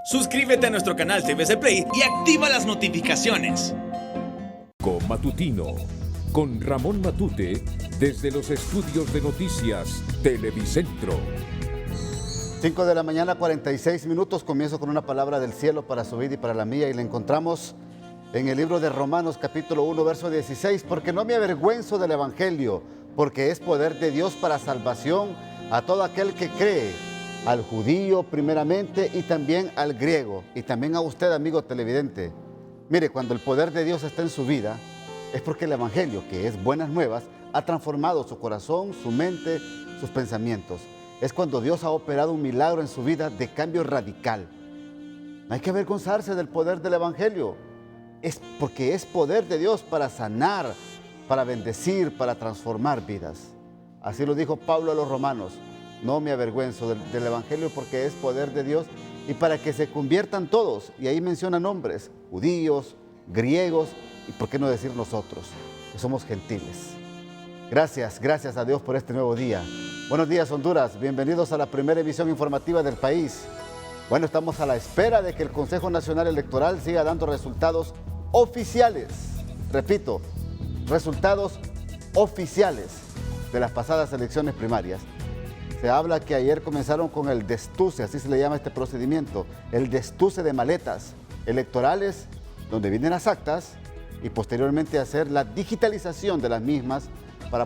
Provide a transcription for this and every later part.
Suscríbete a nuestro canal TVC Play y activa las notificaciones. Matutino, con Ramón Matute, desde los estudios de noticias Televicentro. 5 de la mañana, 46 minutos. Comienzo con una palabra del cielo para su vida y para la mía, y la encontramos en el libro de Romanos, capítulo 1, verso 16. Porque no me avergüenzo del evangelio, porque es poder de Dios para salvación a todo aquel que cree, al judío primeramente y también al griego, y también a usted, amigo televidente. Mire, cuando el poder de Dios está en su vida, es porque el evangelio, que es buenas nuevas, ha transformado su corazón, su mente, sus pensamientos. Es cuando Dios ha operado un milagro en su vida de cambio radical. No hay que avergonzarse del poder del evangelio. Es porque es poder de Dios para sanar, para bendecir, para transformar vidas. Así lo dijo Pablo a los romanos. No me avergüenzo del evangelio porque es poder de Dios y para que se conviertan todos. Y ahí menciona nombres, judíos, griegos y por qué no decir nosotros, que somos gentiles. Gracias a Dios por este nuevo día. Buenos días, Honduras. Bienvenidos a la primera emisión informativa del país. Bueno, estamos a la espera de que el Consejo Nacional Electoral siga dando resultados oficiales. Repito, resultados oficiales de las pasadas elecciones primarias. Se habla que ayer comenzaron con el destuce, así se le llama este procedimiento, el destuce de maletas electorales, donde vienen las actas, y posteriormente hacer la digitalización de las mismas para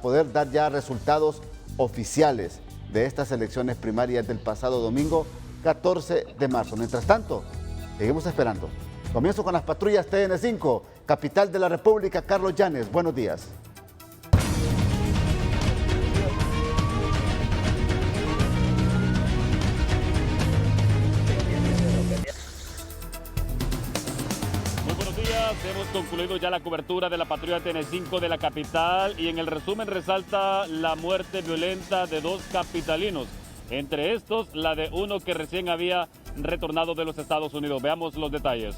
poder dar ya resultados oficiales de estas elecciones primarias del pasado domingo 14 de marzo. Mientras tanto, seguimos esperando. Comienzo con las patrullas TN5, capital de la República, Carlos Llanes. Buenos días. Hemos concluido ya la cobertura de la patrulla TN5 de la capital y en el resumen resalta la muerte violenta de 2 capitalinos. Entre estos, la de uno que recién había retornado de los Estados Unidos. Veamos los detalles.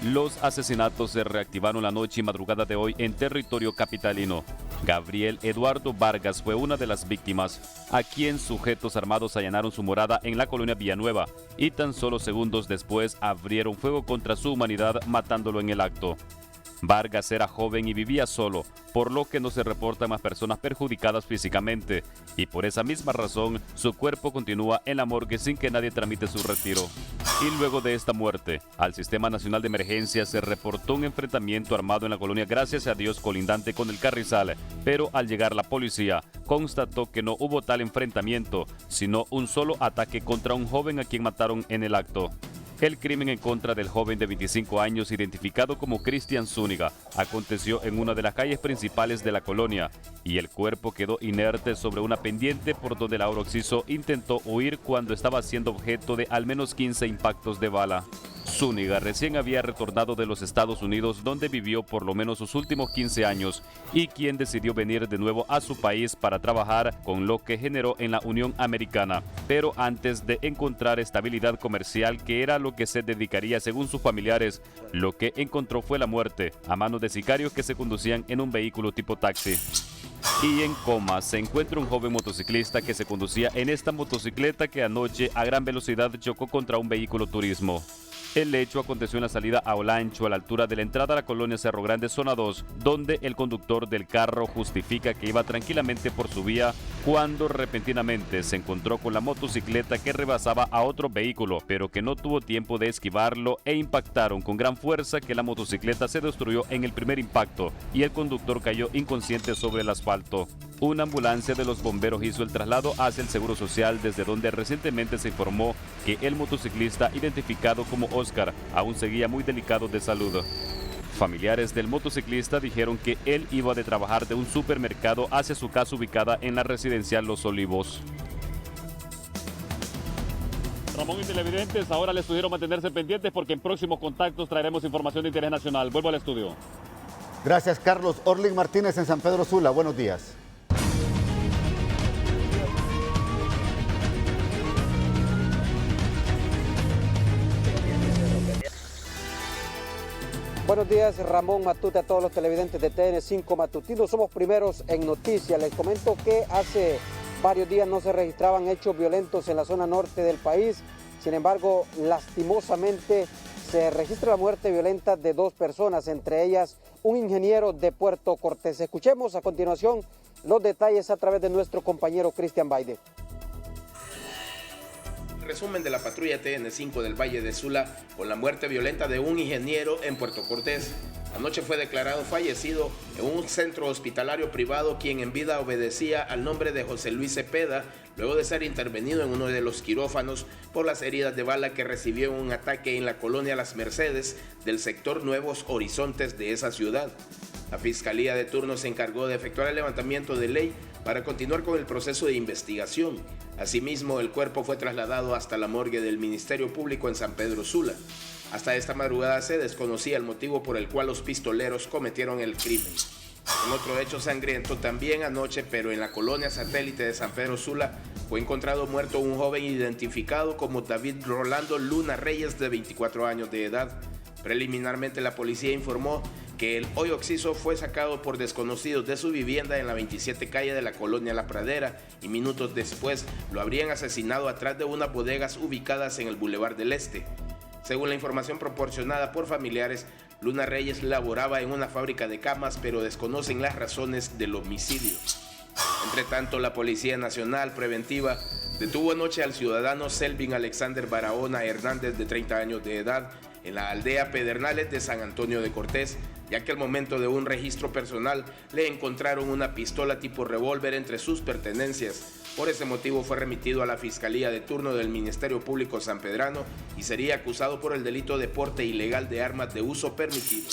Los asesinatos se reactivaron la noche y madrugada de hoy en territorio capitalino. Gabriel Eduardo Vargas fue una de las víctimas, a quien sujetos armados allanaron su morada en la colonia Villanueva y tan solo segundos después abrieron fuego contra su humanidad, matándolo en el acto. Vargas era joven y vivía solo, por lo que no se reportan más personas perjudicadas físicamente, y por esa misma razón su cuerpo continúa en la morgue sin que nadie tramite su retiro. Y luego de esta muerte, al Sistema Nacional de Emergencia se reportó un enfrentamiento armado en la colonia Gracias a Dios colindante con el Carrizal, pero al llegar la policía constató que no hubo tal enfrentamiento, sino un solo ataque contra un joven a quien mataron en el acto. El crimen en contra del joven de 25 años, identificado como Cristian Zúñiga, aconteció en una de las calles principales de la colonia y el cuerpo quedó inerte sobre una pendiente por donde Lauro Oxiso intentó huir cuando estaba siendo objeto de al menos 15 impactos de bala. Zúñiga recién había retornado de los Estados Unidos, donde vivió por lo menos sus últimos 15 años, y quien decidió venir de nuevo a su país para trabajar, con lo que generó en la Unión Americana, pero antes de encontrar estabilidad comercial, que era lo que se dedicaría según sus familiares, lo que encontró fue la muerte a manos de sicarios que se conducían en un vehículo tipo taxi. Y en coma se encuentra un joven motociclista que se conducía en esta motocicleta que anoche a gran velocidad chocó contra un vehículo turismo. El hecho aconteció en la salida a Olancho, a la altura de la entrada a la colonia Cerro Grande, zona 2, donde el conductor del carro justifica que iba tranquilamente por su vía cuando repentinamente se encontró con la motocicleta que rebasaba a otro vehículo, pero que no tuvo tiempo de esquivarlo e impactaron con gran fuerza, que la motocicleta se destruyó en el primer impacto y el conductor cayó inconsciente sobre el asfalto. Una ambulancia de los bomberos hizo el traslado hacia el Seguro Social, desde donde recientemente se informó que el motociclista, identificado como Oscar, aún seguía muy delicado de salud. Familiares del motociclista dijeron que él iba de trabajar de un supermercado hacia su casa ubicada en la residencial Los Olivos. Ramón y televidentes, ahora les sugiero mantenerse pendientes porque en próximos contactos traeremos información de interés nacional. Vuelvo al estudio. Gracias, Carlos. Orlin Martínez en San Pedro Sula. Buenos días. Buenos días, Ramón Matute, a todos los televidentes de TN5 Matutino. Somos primeros en noticias. Les comento que hace varios días no se registraban hechos violentos en la zona norte del país. Sin embargo, lastimosamente se registra la muerte violenta de 2 personas, entre ellas un ingeniero de Puerto Cortés. Escuchemos a continuación los detalles a través de nuestro compañero Cristian Baide. Resumen de la patrulla TN5 del Valle de Sula con la muerte violenta de un ingeniero en Puerto Cortés. Anoche fue declarado fallecido en un centro hospitalario privado quien en vida obedecía al nombre de José Luis Cepeda, luego de ser intervenido en uno de los quirófanos por las heridas de bala que recibió en un ataque en la colonia Las Mercedes del sector Nuevos Horizontes de esa ciudad. La Fiscalía de turno se encargó de efectuar el levantamiento de ley para continuar con el proceso de investigación. Asimismo, el cuerpo fue trasladado hasta la morgue del Ministerio Público en San Pedro Sula. Hasta esta madrugada se desconocía el motivo por el cual los pistoleros cometieron el crimen. En otro hecho sangriento, también anoche, pero en la colonia satélite de San Pedro Sula, fue encontrado muerto un joven identificado como David Rolando Luna Reyes, de 24 años de edad. Preliminarmente, la policía informó que el hoy occiso fue sacado por desconocidos de su vivienda en la 27 calle de la colonia La Pradera y minutos después lo habrían asesinado atrás de unas bodegas ubicadas en el Boulevard del Este. Según la información proporcionada por familiares, Luna Reyes laboraba en una fábrica de camas, pero desconocen las razones del homicidio. Entre tanto, la Policía Nacional Preventiva detuvo anoche al ciudadano Selvin Alexander Barahona Hernández, de 30 años de edad, en la aldea Pedernales de San Antonio de Cortés, ya que al momento de un registro personal le encontraron una pistola tipo revólver entre sus pertenencias. Por ese motivo fue remitido a la Fiscalía de turno del Ministerio Público sanpedrano y sería acusado por el delito de porte ilegal de armas de uso permitido.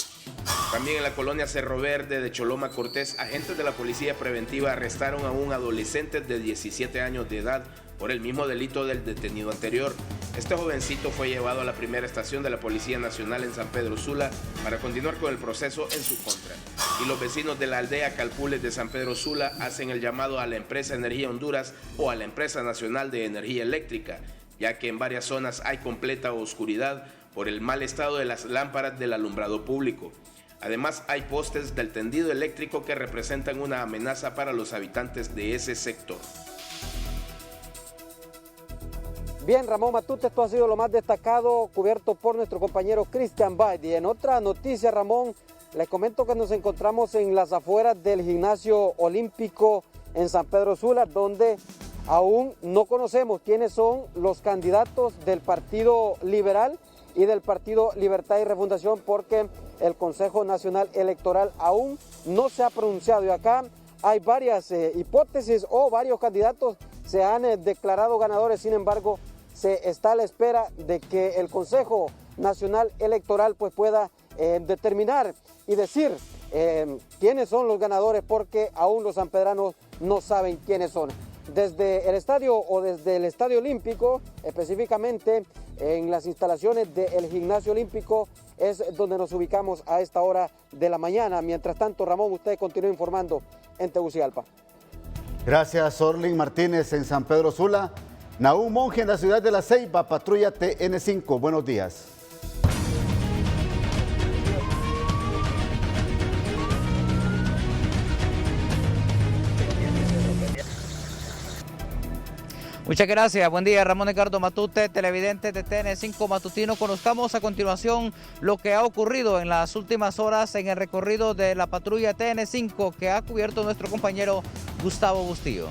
También en la colonia Cerro Verde de Choloma Cortés, agentes de la Policía Preventiva arrestaron a un adolescente de 17 años de edad por el mismo delito del detenido anterior. Este jovencito fue llevado a la primera estación de la Policía Nacional en San Pedro Sula para continuar con el proceso en su contra. Y los vecinos de la aldea Calpules de San Pedro Sula hacen el llamado a la empresa Energía Honduras o a la empresa nacional de energía eléctrica, ya que en varias zonas hay completa oscuridad por el mal estado de las lámparas del alumbrado público. Además, hay postes del tendido eléctrico que representan una amenaza para los habitantes de ese sector. Bien, Ramón Matute, esto ha sido lo más destacado, cubierto por nuestro compañero Cristian Baide. Y en otra noticia, Ramón, les comento que nos encontramos en las afueras del Gimnasio Olímpico en San Pedro Sula, donde aún no conocemos quiénes son los candidatos del Partido Liberal y del Partido Libertad y Refundación, porque el Consejo Nacional Electoral aún no se ha pronunciado. Y acá hay varias hipótesis o varios candidatos se han declarado ganadores. Sin embargo, se está a la espera de que el Consejo Nacional Electoral pues pueda determinar y decir quiénes son los ganadores, porque aún los sanpedranos no saben quiénes son. Desde el estadio olímpico, específicamente en las instalaciones del Gimnasio Olímpico, es donde nos ubicamos a esta hora de la mañana. Mientras tanto, Ramón, usted continúa informando en Tegucigalpa. Gracias, Orlin Martínez en San Pedro Sula. Nahum Monge en la ciudad de La Ceiba, patrulla TN5. Buenos días. Muchas gracias. Buen día, Ramón Edgardo Matute, televidente de TN5 Matutino. Conozcamos a continuación lo que ha ocurrido en las últimas horas en el recorrido de la patrulla TN5 que ha cubierto nuestro compañero Gustavo Bustillo.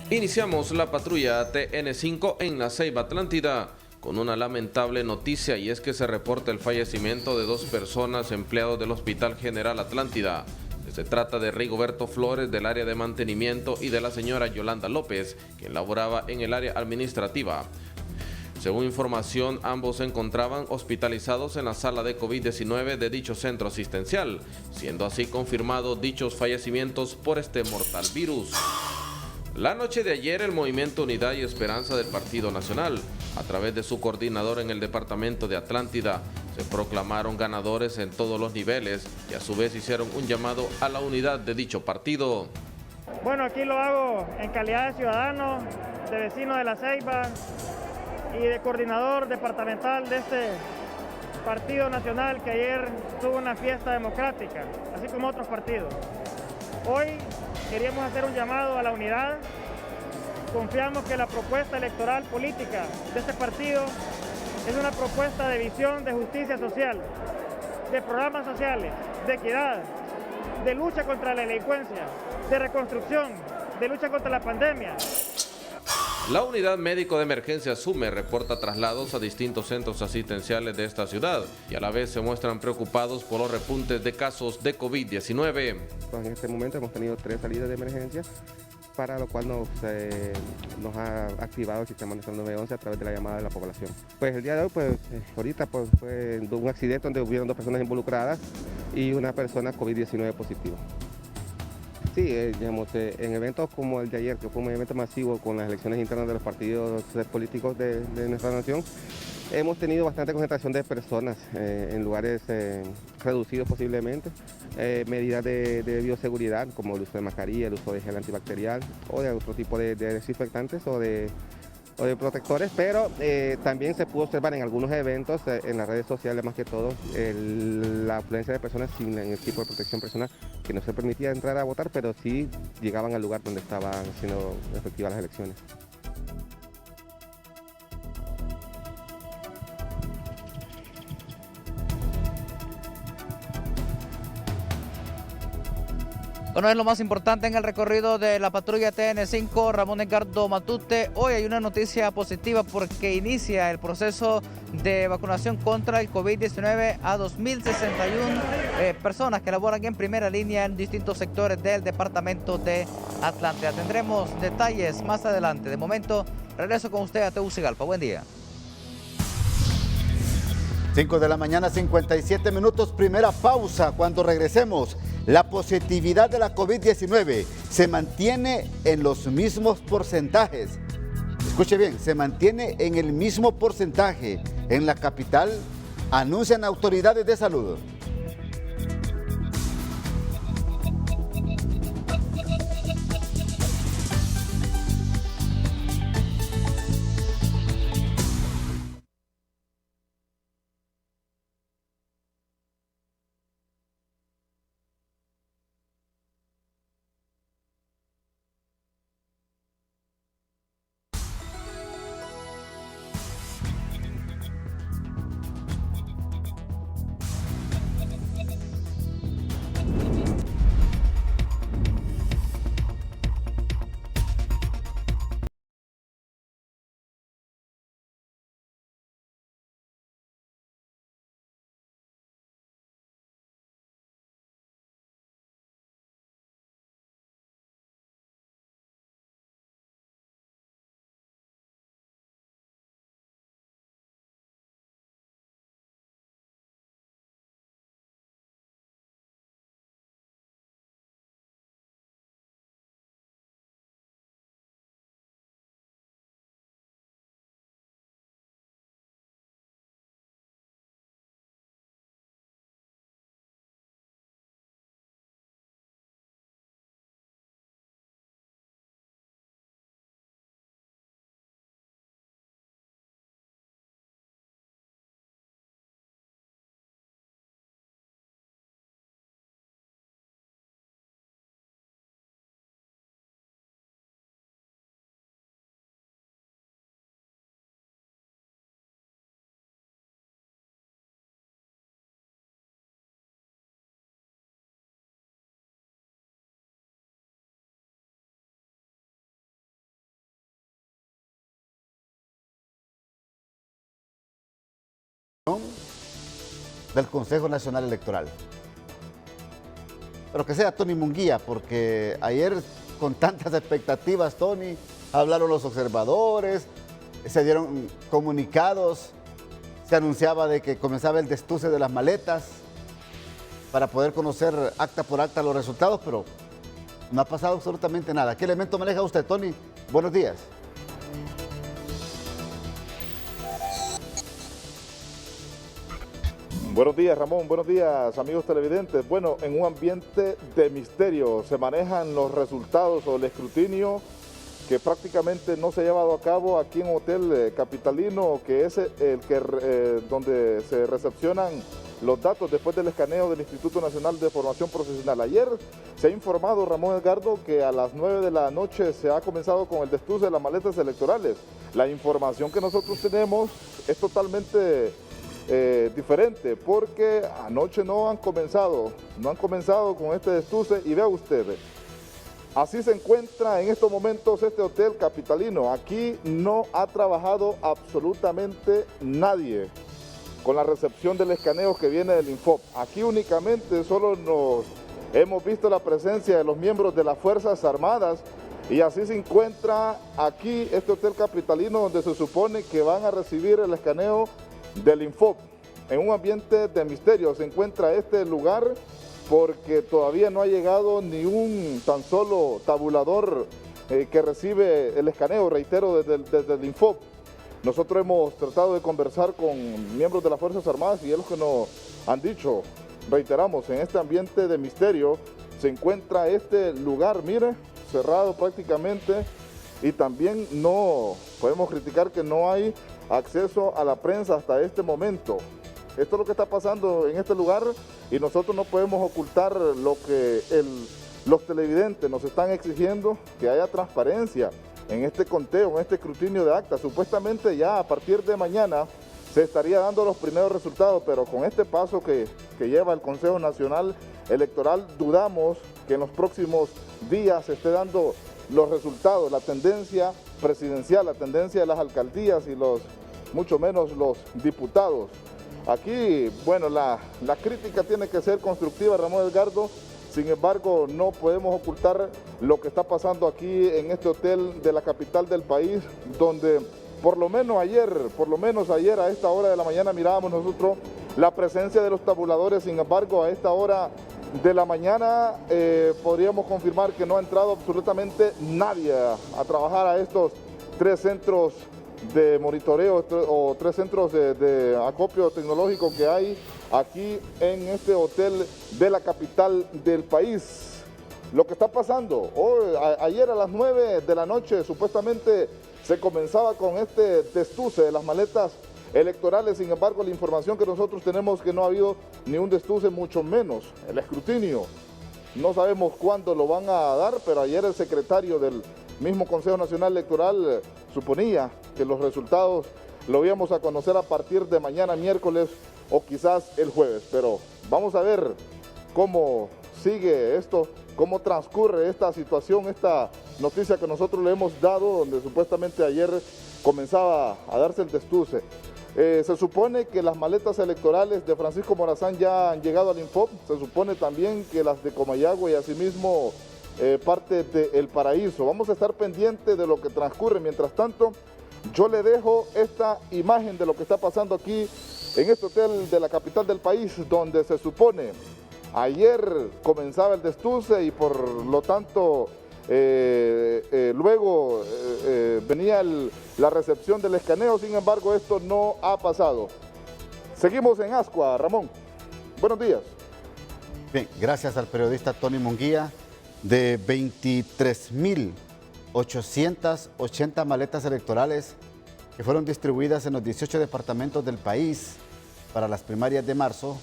Iniciamos la patrulla TN5 en La Ceiba, Atlántida, con una lamentable noticia, y es que se reporta el fallecimiento de 2 personas empleados del Hospital General Atlántida. Se trata de Rigoberto Flores, del área de mantenimiento, y de la señora Yolanda López, quien laboraba en el área administrativa. Según información, ambos se encontraban hospitalizados en la sala de COVID-19 de dicho centro asistencial, siendo así confirmados dichos fallecimientos por este mortal virus. La noche de ayer, el Movimiento Unidad y Esperanza del Partido Nacional, a través de su coordinador en el departamento de Atlántida, se proclamaron ganadores en todos los niveles y a su vez hicieron un llamado a la unidad de dicho partido. Bueno, aquí lo hago en calidad de ciudadano, de vecino de La Ceiba y de coordinador departamental de este Partido Nacional, que ayer tuvo una fiesta democrática, así como otros partidos. Hoy queríamos hacer un llamado a la unidad. Confiamos que la propuesta electoral política de este partido es una propuesta de visión, de justicia social, de programas sociales, de equidad, de lucha contra la delincuencia, de reconstrucción, de lucha contra la pandemia. La unidad médico de emergencia SUME reporta traslados a distintos centros asistenciales de esta ciudad y a la vez se muestran preocupados por los repuntes de casos de COVID-19. En este momento hemos tenido 3 salidas de emergencia, para lo cual nos ha activado el sistema nacional 911 a través de la llamada de la población. Pues el día de hoy, ahorita fue un accidente donde hubieron 2 personas involucradas y una persona COVID-19 positiva. Sí, digamos, en eventos como el de ayer, que fue un evento masivo con las elecciones internas de los partidos políticos de nuestra nación, hemos tenido bastante concentración de personas en lugares reducidos posiblemente, medidas de bioseguridad como el uso de mascarilla, el uso de gel antibacterial o de otro tipo de desinfectantes o de protectores, pero también se pudo observar en algunos eventos, en las redes sociales más que todo, la afluencia de personas sin el tipo de protección personal, que no se permitía entrar a votar, pero sí llegaban al lugar donde estaban siendo efectivas las elecciones. Bueno, es lo más importante en el recorrido de la patrulla TN5, Ramón Edgardo Matute. Hoy hay una noticia positiva porque inicia el proceso de vacunación contra el COVID-19 a 2.061 personas que laboran en primera línea en distintos sectores del departamento de Atlántida. Tendremos detalles más adelante. De momento, regreso con usted a Tegucigalpa. Buen día. 5 de la mañana, 57 minutos, primera pausa. Cuando regresemos, la positividad de la COVID-19 se mantiene en los mismos porcentajes. Escuche bien, se mantiene en el mismo porcentaje en la capital, anuncian autoridades de salud. Del Consejo Nacional Electoral. Pero que sea Tony Munguía, porque ayer con tantas expectativas, Tony, hablaron los observadores, se dieron comunicados, se anunciaba de que comenzaba el destuce de las maletas para poder conocer acta por acta los resultados, pero no ha pasado absolutamente nada. ¿Qué elemento maneja usted, Tony? Buenos días. Buenos días, Ramón. Buenos días, amigos televidentes. Bueno, en un ambiente de misterio se manejan los resultados o el escrutinio que prácticamente no se ha llevado a cabo aquí en un hotel capitalino, que es el que donde se recepcionan los datos después del escaneo del Instituto Nacional de Formación Profesional. Ayer se ha informado, Ramón Edgardo, que a las 9 de la noche se ha comenzado con el destuce de las maletas electorales. La información que nosotros tenemos es totalmente diferente, porque anoche no han comenzado con este destuce. Y vea usted, así se encuentra en estos momentos este hotel capitalino. Aquí no ha trabajado absolutamente nadie con la recepción del escaneo que viene del Infop. Aquí únicamente solo nos hemos visto la presencia de los miembros de las Fuerzas Armadas, y así se encuentra aquí este hotel capitalino, donde se supone que van a recibir el escaneo del Infop. En un ambiente de misterio se encuentra este lugar, porque todavía no ha llegado ni un tan solo tabulador que recibe el escaneo, reitero, desde el Infop. Nosotros hemos tratado de conversar con miembros de las Fuerzas Armadas y es lo que nos han dicho. Reiteramos, en este ambiente de misterio se encuentra este lugar, mire, cerrado prácticamente, y también no podemos criticar que no hay acceso a la prensa hasta este momento. Esto es lo que está pasando en este lugar y nosotros no podemos ocultar lo que los televidentes nos están exigiendo, que haya transparencia en este conteo, en este escrutinio de actas. Supuestamente ya a partir de mañana se estaría dando los primeros resultados, pero con este paso que lleva el Consejo Nacional Electoral, dudamos que en los próximos días se esté dando los resultados, la tendencia presidencial, la tendencia de las alcaldías y mucho menos los diputados. Aquí, bueno, la crítica tiene que ser constructiva, Ramón Edgardo. Sin embargo, no podemos ocultar lo que está pasando aquí en este hotel de la capital del país, donde por lo menos ayer a esta hora de la mañana mirábamos nosotros la presencia de los tabuladores. Sin embargo, a esta hora de la mañana podríamos confirmar que no ha entrado absolutamente nadie a trabajar a estos 3 centros de monitoreo o 3 centros de acopio tecnológico que hay aquí en este hotel de la capital del país. Lo que está pasando, ayer a las 9 de la noche supuestamente se comenzaba con este destuce de las maletas electorales. Sin embargo, la información que nosotros tenemos es que no ha habido ni un destuce, mucho menos el escrutinio. No sabemos cuándo lo van a dar, pero ayer el secretario del mismo Consejo Nacional Electoral suponía que los resultados lo íbamos a conocer a partir de mañana miércoles o quizás el jueves. Pero vamos a ver cómo sigue esto, cómo transcurre esta situación, esta noticia que nosotros le hemos dado, donde supuestamente ayer comenzaba a darse el destuce. Se supone que las maletas electorales de Francisco Morazán ya han llegado al Infop. Se supone también que las de Comayagua y asimismo parte de El Paraíso. Vamos a estar pendientes de lo que transcurre. Mientras tanto, yo le dejo esta imagen de lo que está pasando aquí en este hotel de la capital del país, donde se supone ayer comenzaba el destuce y por lo tanto luego venía la recepción del escaneo. Sin embargo, esto no ha pasado. Seguimos en Ascua, Ramón. Buenos días. Bien, gracias al periodista Tony Munguía. De 23.880 maletas electorales que fueron distribuidas en los 18 departamentos del país para las primarias de marzo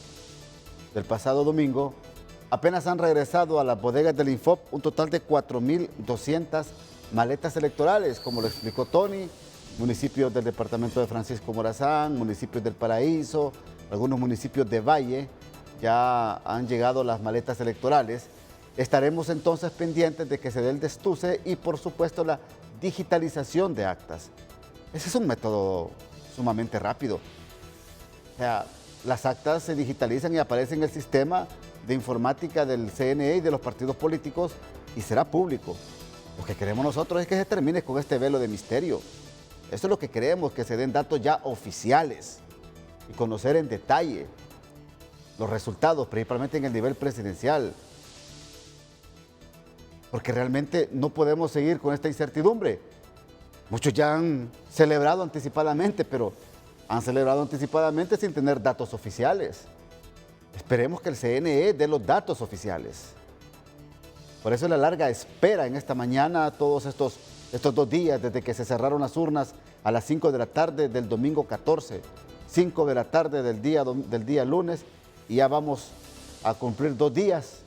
del pasado domingo, apenas han regresado a las bodegas del Infop un total de 4.200 maletas electorales, como lo explicó Tony. Municipios del departamento de Francisco Morazán, municipios del Paraíso, algunos municipios de Valle, ya han llegado las maletas electorales. Estaremos entonces pendientes de que se dé el destuce y, por supuesto, la digitalización de actas. Ese es un método sumamente rápido. O sea, las actas se digitalizan y aparecen en el sistema de informática del CNE y de los partidos políticos y será público. Lo que queremos nosotros es que se termine con este velo de misterio. Eso es lo que queremos, que se den datos ya oficiales y conocer en detalle los resultados, principalmente en el nivel presidencial. Porque realmente no podemos seguir con esta incertidumbre. Muchos ya han celebrado anticipadamente, pero han celebrado anticipadamente sin tener datos oficiales. Esperemos que el CNE dé los datos oficiales. Por eso la larga espera en esta mañana, todos estos 2 días, desde que se cerraron las urnas a las 5 de la tarde del domingo 14, 5 de la tarde del día lunes y ya vamos a cumplir 2 días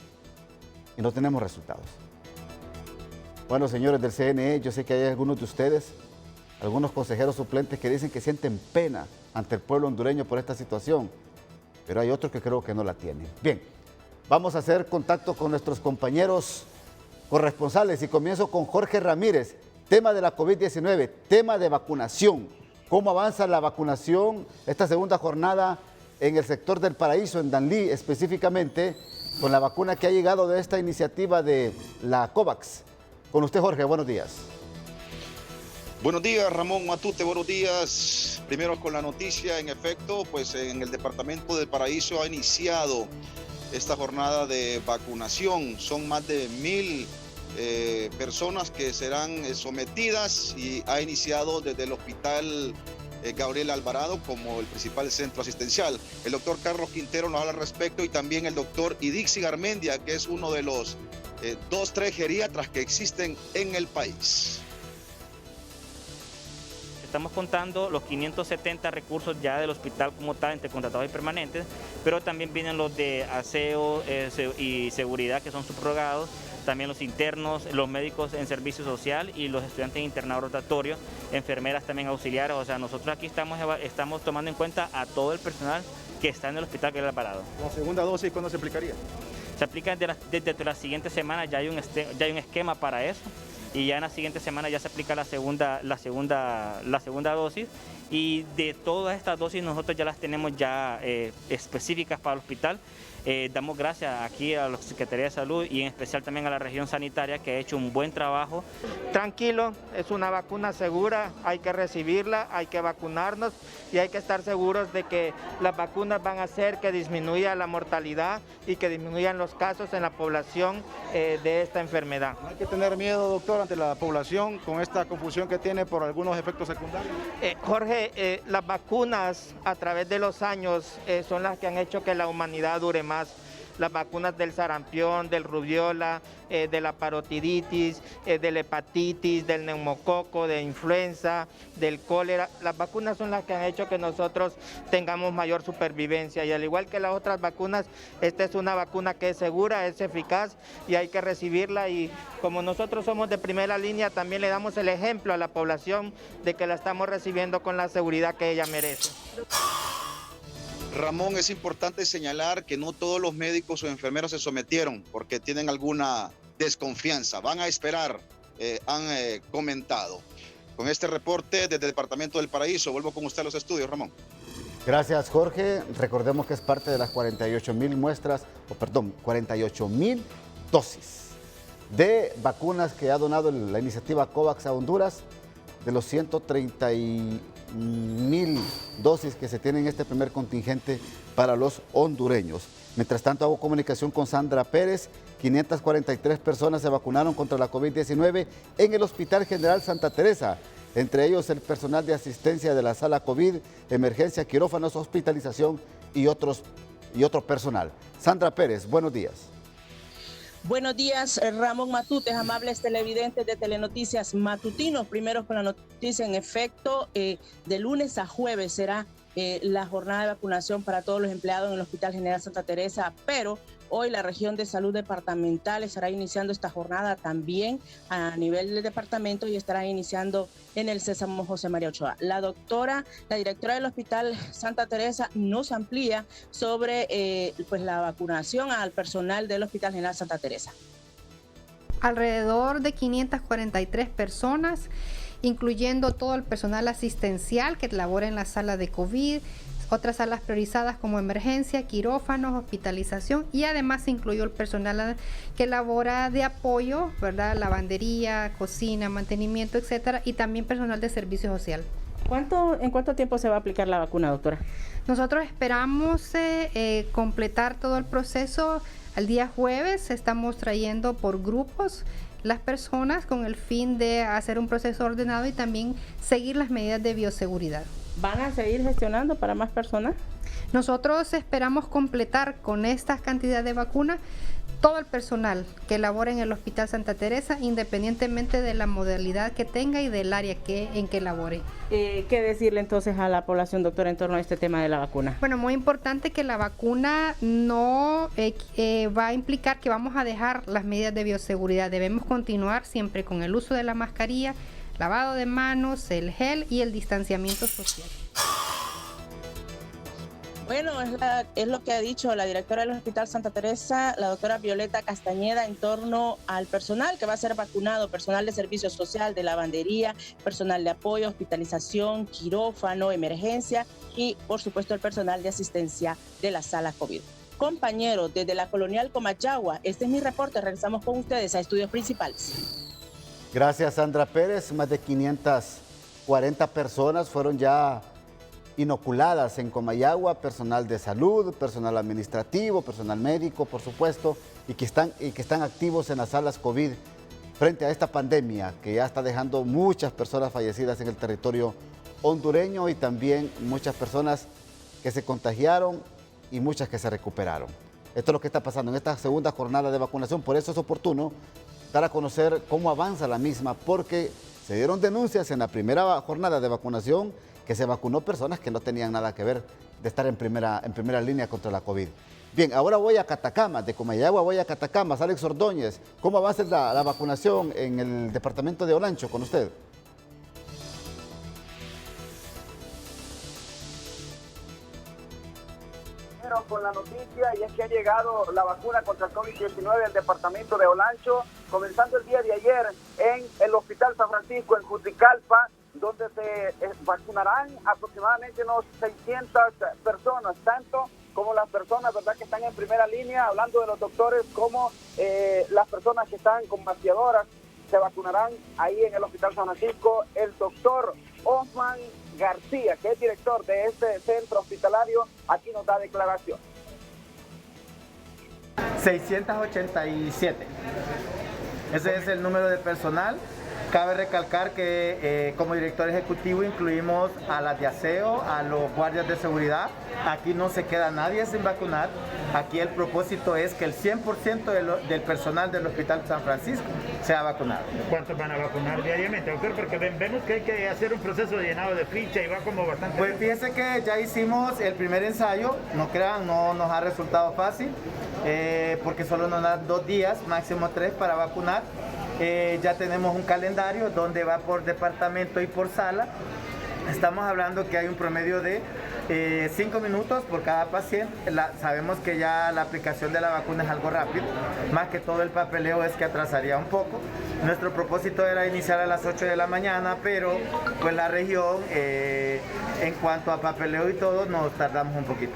y no tenemos resultados. Bueno, señores del CNE, yo sé que hay algunos de ustedes, algunos consejeros suplentes que dicen que sienten pena ante el pueblo hondureño por esta situación, pero hay otros que creo que no la tienen. Bien, vamos a hacer contacto con nuestros compañeros corresponsales y comienzo con Jorge Ramírez. Tema de la COVID-19, tema de vacunación. ¿Cómo avanza la vacunación esta segunda jornada en el sector del Paraíso, en Danlí específicamente, con la vacuna que ha llegado de esta iniciativa de la COVAX? Con usted, Jorge, buenos días. Buenos días, Ramón Matute, buenos días. Primero con la noticia, en efecto, pues en el departamento del Paraíso ha iniciado esta jornada de vacunación. Son más de 1000 personas que serán sometidas y ha iniciado desde el hospital Gabriel Alvarado como el principal centro asistencial. El doctor Carlos Quintero nos habla al respecto y también el doctor Idixi Garmendia, que es uno de los 2-3 geriatras que existen en el país. Estamos contando los 570 recursos ya del hospital como tal, entre contratados y permanentes, pero también vienen los de aseo y seguridad que son subrogados, también los internos, los médicos en servicio social y los estudiantes en internado rotatorio, enfermeras también auxiliares. O sea, nosotros aquí estamos tomando en cuenta a todo el personal que está en el hospital que era parado. ¿La segunda dosis cuándo se aplicaría? Se aplica desde la siguiente semana, ya hay un esquema para eso. Y ya en la siguiente semana ya se aplica la segunda dosis, y de todas estas dosis nosotros ya las tenemos ya específicas para el hospital. Damos gracias aquí a la Secretaría de Salud y en especial también a la región sanitaria, que ha hecho un buen trabajo. Tranquilo, es una vacuna segura, hay que recibirla, hay que vacunarnos y hay que estar seguros de que las vacunas van a hacer que disminuya la mortalidad y que disminuyan los casos en la población de esta enfermedad. No hay que tener miedo, doctor, ante la población con esta confusión que tiene por algunos efectos secundarios. Jorge, las vacunas a través de los años son las que han hecho que la humanidad dure más. Las vacunas del sarampión, del rubiola, de la parotiditis, de la hepatitis, del neumococo, de influenza, del cólera. Las vacunas son las que han hecho que nosotros tengamos mayor supervivencia y al igual que las otras vacunas, esta es una vacuna que es segura, es eficaz y hay que recibirla, y como nosotros somos de primera línea también le damos el ejemplo a la población de que la estamos recibiendo con la seguridad que ella merece. Ramón, es importante señalar que no todos los médicos o enfermeros se sometieron porque tienen alguna desconfianza. Van a esperar, han comentado. Con este reporte desde el Departamento del Paraíso, vuelvo con usted a los estudios, Ramón. Gracias, Jorge. Recordemos que es parte de las 48,000 dosis de vacunas que ha donado la iniciativa COVAX a Honduras, de los 130,000 dosis que se tienen en este primer contingente para los hondureños. Mientras tanto, hago comunicación con Sandra Pérez. 543 personas se vacunaron contra la COVID-19 en el Hospital General Santa Teresa, entre ellos el personal de asistencia de la sala COVID, emergencia, quirófanos, hospitalización y otro personal. Sandra Pérez, buenos días. Buenos días, Ramón Matute, amables televidentes de Telenoticias Matutinos. Primero con la noticia, en efecto, de lunes a jueves será la jornada de vacunación para todos los empleados en el Hospital General Santa Teresa, pero hoy la región de salud departamental estará iniciando esta jornada también a nivel del departamento y estará iniciando en el Sésamo José María Ochoa. La directora del Hospital Santa Teresa nos amplía sobre la vacunación al personal del Hospital General Santa Teresa. Alrededor de 543 personas, incluyendo todo el personal asistencial que labora en la sala de COVID, otras salas priorizadas como emergencia, quirófanos, hospitalización, y además se incluyó el personal que labora de apoyo, ¿verdad? Lavandería, cocina, mantenimiento, etcétera, y también personal de servicio social. ¿En cuánto tiempo se va a aplicar la vacuna, doctora? Nosotros esperamos completar todo el proceso al día jueves. Estamos trayendo por grupos las personas con el fin de hacer un proceso ordenado y también seguir las medidas de bioseguridad. ¿Van a seguir gestionando para más personas? Nosotros esperamos completar con esta cantidad de vacunas todo el personal que labora en el Hospital Santa Teresa, independientemente de la modalidad que tenga y del área en que labore. ¿Qué decirle entonces a la población, doctora, en torno a este tema de la vacuna? Bueno, muy importante que la vacuna no va a implicar que vamos a dejar las medidas de bioseguridad. Debemos continuar siempre con el uso de la mascarilla, lavado de manos, el gel y el distanciamiento social. Bueno, es lo que ha dicho la directora del Hospital Santa Teresa, la doctora Violeta Castañeda, en torno al personal que va a ser vacunado, personal de servicio social, de lavandería, personal de apoyo, hospitalización, quirófano, emergencia y, por supuesto, el personal de asistencia de la sala COVID. Compañeros, desde la Colonial Comayagua, este es mi reporte. Regresamos con ustedes a Estudios Principales. Gracias, Sandra Pérez. Más de 540 personas fueron ya inoculadas en Comayagua, personal de salud, personal administrativo, personal médico, por supuesto, y que están activos en las salas COVID frente a esta pandemia que ya está dejando muchas personas fallecidas en el territorio hondureño y también muchas personas que se contagiaron y muchas que se recuperaron. Esto es lo que está pasando en esta segunda jornada de vacunación, por eso es oportuno dar a conocer cómo avanza la misma, porque se dieron denuncias en la primera jornada de vacunación que se vacunó personas que no tenían nada que ver de estar en primera línea contra la COVID. Bien, ahora voy a Catacamas, de Comayagua voy a Catacamas. Alex Ordóñez, ¿cómo va a ser la vacunación en el departamento de Olancho con usted? Con la noticia y es que ha llegado la vacuna contra el COVID-19 al departamento de Olancho, comenzando el día de ayer en el Hospital San Francisco en Juticalpa, donde se vacunarán aproximadamente unos 600 personas, tanto como las personas, ¿verdad?, que están en primera línea, hablando de los doctores, como las personas que están con maquiadoras, se vacunarán ahí en el Hospital San Francisco. El doctor Osman García, que es director de este centro hospitalario, aquí nos da declaración. 687. Ese es el número de personal. Cabe recalcar que como director ejecutivo incluimos a las de aseo, a los guardias de seguridad. Aquí no se queda nadie sin vacunar. Aquí el propósito es que el 100% del personal del Hospital San Francisco sea vacunado. ¿Cuántos van a vacunar diariamente, doctor? Porque vemos que hay que hacer un proceso de llenado de ficha y va como bastante... Pues fíjense que ya hicimos el primer ensayo, no crean, no nos ha resultado fácil, porque solo nos dan 2 días, máximo 3 para vacunar. Ya tenemos un calendario donde va por departamento y por sala. Estamos hablando que hay un promedio de 5 minutos por cada paciente. Sabemos que ya la aplicación de la vacuna es algo rápido, más que todo el papeleo es que atrasaría un poco. Nuestro propósito era iniciar a las 8 de la mañana, pero pues la región, en cuanto a papeleo y todo, nos tardamos un poquito.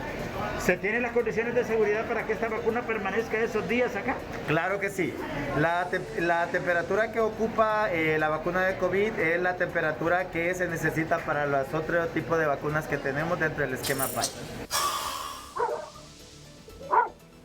¿Se tienen las condiciones de seguridad para que esta vacuna permanezca esos días acá? Claro que sí. La temperatura que ocupa la vacuna de COVID es la temperatura que se necesita para los otros tipos de vacunas que tenemos dentro del esquema Pfizer.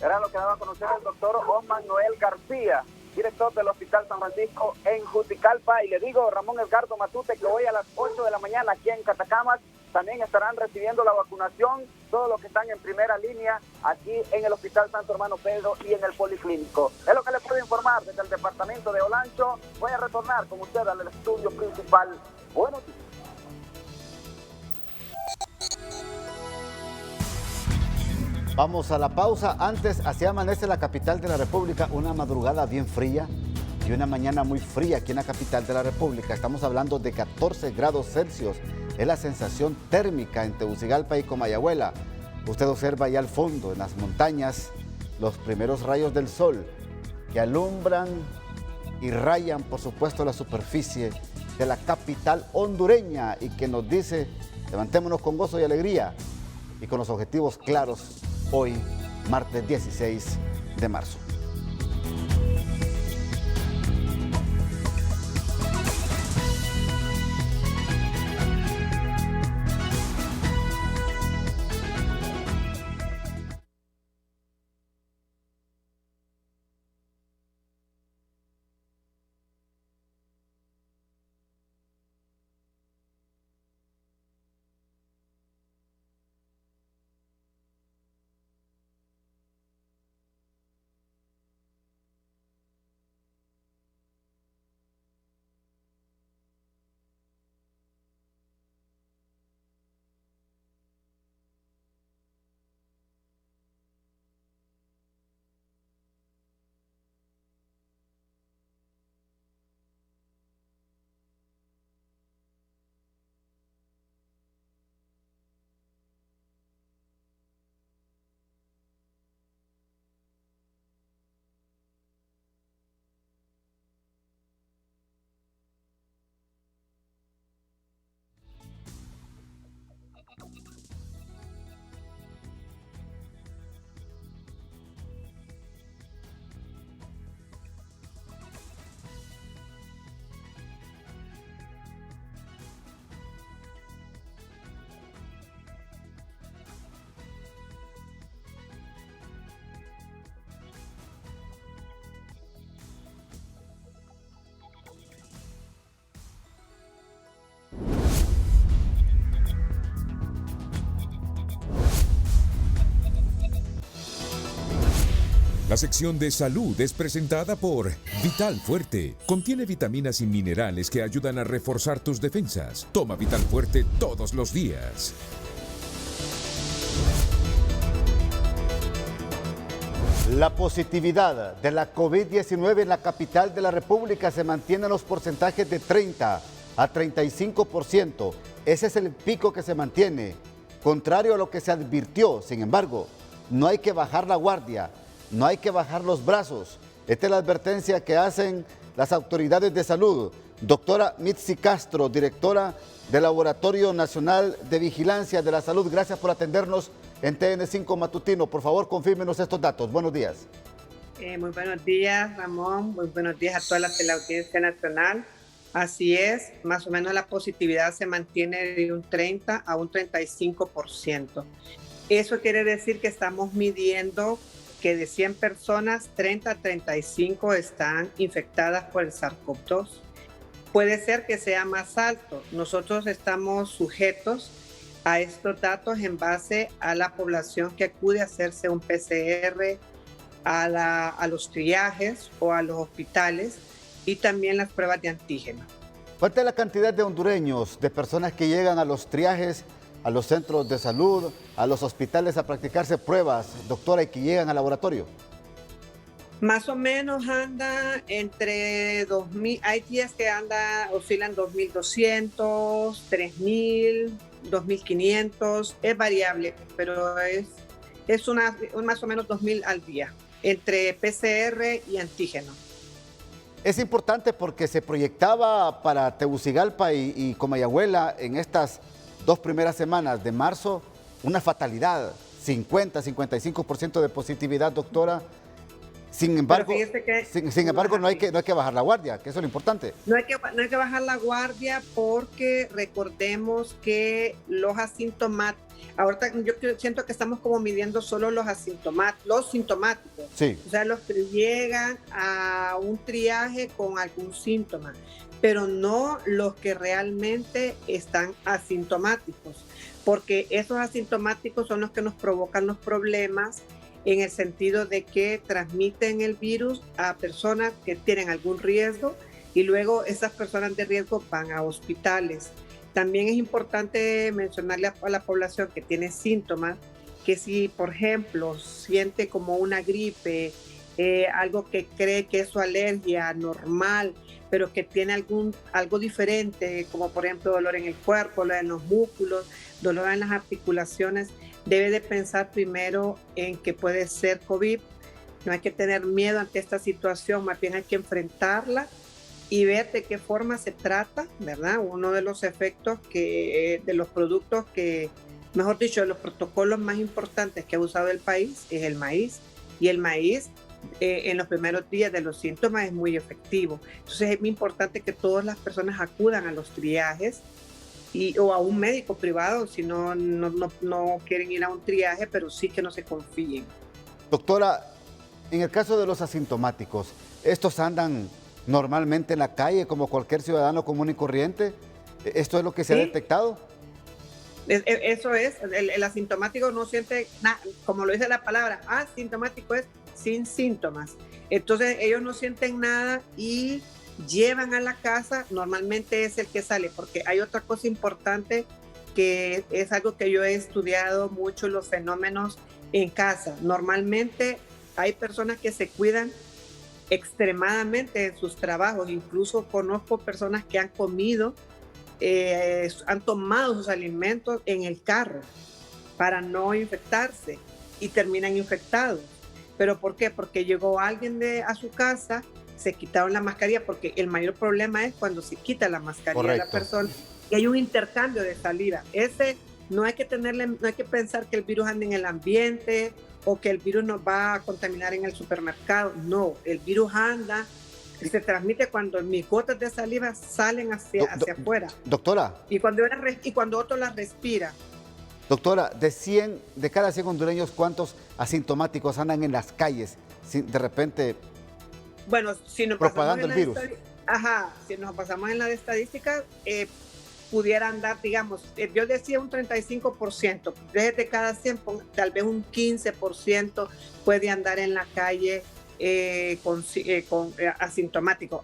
Era lo que daba a conocer el doctor Osman Noel García, director del Hospital San Francisco en Juticalpa. Y le digo, Ramón Edgardo Matute, que hoy a las 8 de la mañana aquí en Catacamas también estarán recibiendo la vacunación todos los que están en primera línea aquí en el Hospital Santo Hermano Pedro y en el Policlínico. Es lo que les puedo informar desde el departamento de Olancho. Voy a retornar con usted al estudio principal. Buenos días. Vamos a la pausa. Antes, así amanece la capital de la República, una madrugada bien fría y una mañana muy fría aquí en la capital de la República. Estamos hablando de 14 grados Celsius. Es la sensación térmica en Tegucigalpa y Comayagüela. Usted observa allá al fondo, en las montañas, los primeros rayos del sol que alumbran y rayan, por supuesto, la superficie de la capital hondureña y que nos dice, levantémonos con gozo y alegría y con los objetivos claros hoy, martes 16 de marzo. La sección de salud es presentada por Vital Fuerte. Contiene vitaminas y minerales que ayudan a reforzar tus defensas. Toma Vital Fuerte todos los días. La positividad de la COVID-19 en la capital de la República se mantiene en los porcentajes de 30 a 35%. Ese es el pico que se mantiene, contrario a lo que se advirtió. Sin embargo, no hay que bajar la guardia, no hay que bajar los brazos. Esta es la advertencia que hacen las autoridades de salud. Doctora Mitzi Castro, directora del Laboratorio Nacional de Vigilancia de la Salud, gracias por atendernos en TN5 Matutino. Por favor, confírmenos estos datos. Buenos días. Muy buenos días, Ramón. Muy buenos días a toda la teleaudiencia nacional. Así es, más o menos la positividad se mantiene de un 30 a un 35%. Eso quiere decir que estamos midiendo que de 100 personas, 30 a 35 están infectadas por el SARS-CoV-2. Puede ser que sea más alto. Nosotros estamos sujetos a estos datos en base a la población que acude a hacerse un PCR, a los triajes o a los hospitales y también las pruebas de antígeno. ¿Cuánta es la cantidad de hondureños, de personas que llegan a los triajes, a los centros de salud, a los hospitales a practicarse pruebas, doctora, y que llegan al laboratorio? Más o menos anda entre 2.000, hay días que oscilan 2.200, 3.000, 2.500, es variable, pero es más o menos 2.000 al día, entre PCR y antígeno. Es importante porque se proyectaba para Tegucigalpa y Comayagüela en estas 2 primeras semanas de marzo una fatalidad, 50-55% de positividad, doctora. Sin embargo, no hay que bajar la guardia, que eso es lo importante. No hay que bajar la guardia porque recordemos que los asintomáticos, ahorita yo siento que estamos como midiendo solo los sintomáticos, sí. O sea, los que llegan a un triaje con algún síntoma, pero no los que realmente están asintomáticos, porque esos asintomáticos son los que nos provocan los problemas en el sentido de que transmiten el virus a personas que tienen algún riesgo y luego esas personas de riesgo van a hospitales. También es importante mencionarle a la población que tiene síntomas, que si, por ejemplo, siente como una gripe, algo que cree que es su alergia normal, pero que tiene algo diferente, como por ejemplo dolor en el cuerpo, dolor en los músculos, dolor en las articulaciones, debe de pensar primero en que puede ser COVID. No hay que tener miedo ante esta situación, más bien hay que enfrentarla y ver de qué forma se trata, ¿verdad? Uno de los efectos de los productos que, mejor dicho, de los protocolos más importantes que ha usado el país es el maíz. Y el maíz en los primeros días de los síntomas es muy efectivo. Entonces es muy importante que todas las personas acudan a los triajes o a un médico privado si no quieren ir a un triaje, pero sí que no se confíen. Doctora, en el caso de los asintomáticos, ¿estos andan normalmente en la calle como cualquier ciudadano común y corriente? ¿Esto es lo que se ha detectado? Eso es, el asintomático no siente nada, como lo dice la palabra, asintomático es sin síntomas. Entonces ellos no sienten nada y llevan a la casa, normalmente es el que sale, porque hay otra cosa importante que es algo que yo he estudiado mucho, los fenómenos en casa. Normalmente hay personas que se cuidan extremadamente en sus trabajos, incluso conozco personas que han comido, han tomado sus alimentos en el carro para no infectarse y terminan infectados. ¿Pero por qué? Porque llegó alguien a su casa, se quitaron la mascarilla, porque el mayor problema es cuando se quita la mascarilla de la persona y hay un intercambio de saliva. No hay que pensar que el virus anda en el ambiente o que el virus nos va a contaminar en el supermercado. No, el virus anda, se transmite cuando mis gotas de saliva salen hacia afuera. Doctora. Y cuando otro las respira. Doctora, de cada 100 hondureños, ¿cuántos asintomáticos andan en las calles de repente propagando el virus? Si nos pasamos en la estadística, pudiera andar, digamos, yo decía un 35%, desde cada 100, tal vez un 15% puede andar en la calle asintomático.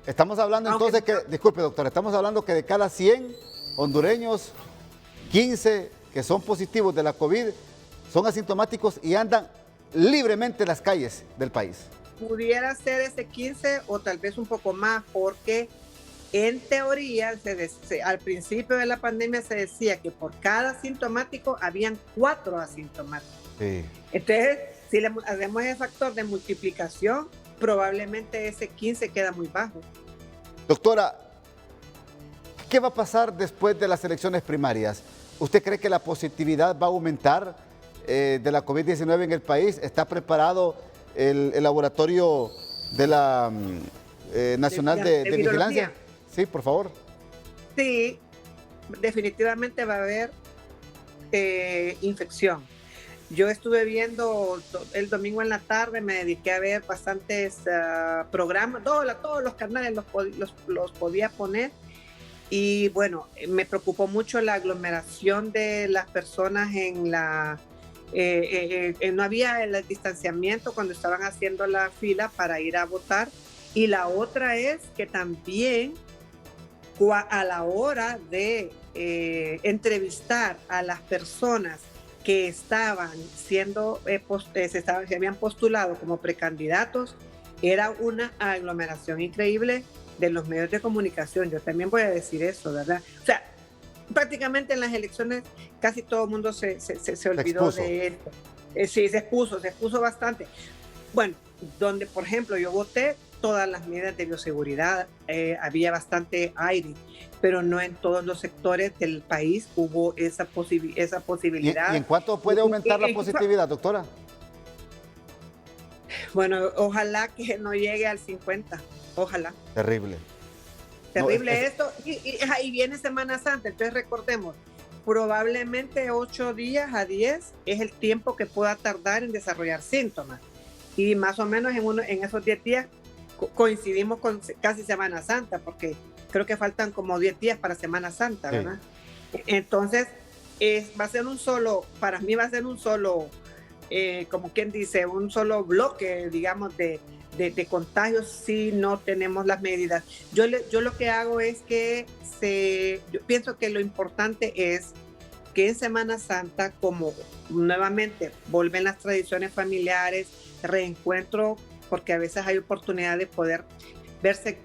Estamos hablando entonces que, disculpe doctora, estamos hablando que de cada 100 hondureños, 15 que son positivos de la COVID son asintomáticos y andan libremente en las calles del país. Pudiera ser ese 15 o tal vez un poco más, porque en teoría, al principio de la pandemia se decía que por cada asintomático habían 4 asintomáticos. Sí. Entonces, si le hacemos ese factor de multiplicación, probablemente ese 15 queda muy bajo. Doctora, ¿qué va a pasar después de las elecciones primarias? ¿Usted cree que la positividad va a aumentar de la COVID-19 en el país? ¿Está preparado el laboratorio de la Nacional de Vigilancia? Sí, por favor. Sí, definitivamente va a haber infección. Yo estuve viendo el domingo en la tarde, me dediqué a ver bastantes programas, todos los canales los podía poner. Y bueno, me preocupó mucho la aglomeración de las personas en la... no había el distanciamiento cuando estaban haciendo la fila para ir a votar. Y la otra es que también a la hora de entrevistar a las personas que estaban siendo, se habían postulado como precandidatos, era una aglomeración increíble de los medios de comunicación. Yo también voy a decir eso, ¿verdad? O sea, prácticamente en las elecciones casi todo el mundo se olvidó de esto. Sí, se expuso bastante. Bueno, donde por ejemplo yo voté, todas las medidas de bioseguridad, había bastante aire, pero no en todos los sectores del país hubo esa posibilidad. ¿Y en cuánto puede aumentar la positividad, doctora? Bueno, ojalá que no llegue al 50, ojalá. Terrible. Terrible esto, y viene Semana Santa, entonces recordemos, probablemente 8 días a 10 es el tiempo que pueda tardar en desarrollar síntomas, y más o menos en esos 10 días coincidimos con casi Semana Santa, porque creo que faltan como 10 días para Semana Santa, ¿verdad? Sí. Entonces, va a ser para mí va a ser un solo, como quien dice, un solo bloque, digamos, de contagios si no tenemos las medidas. Yo lo que hago es que yo pienso que lo importante es que en Semana Santa, como nuevamente vuelven las tradiciones familiares, reencuentro, porque a veces hay oportunidad de poder verse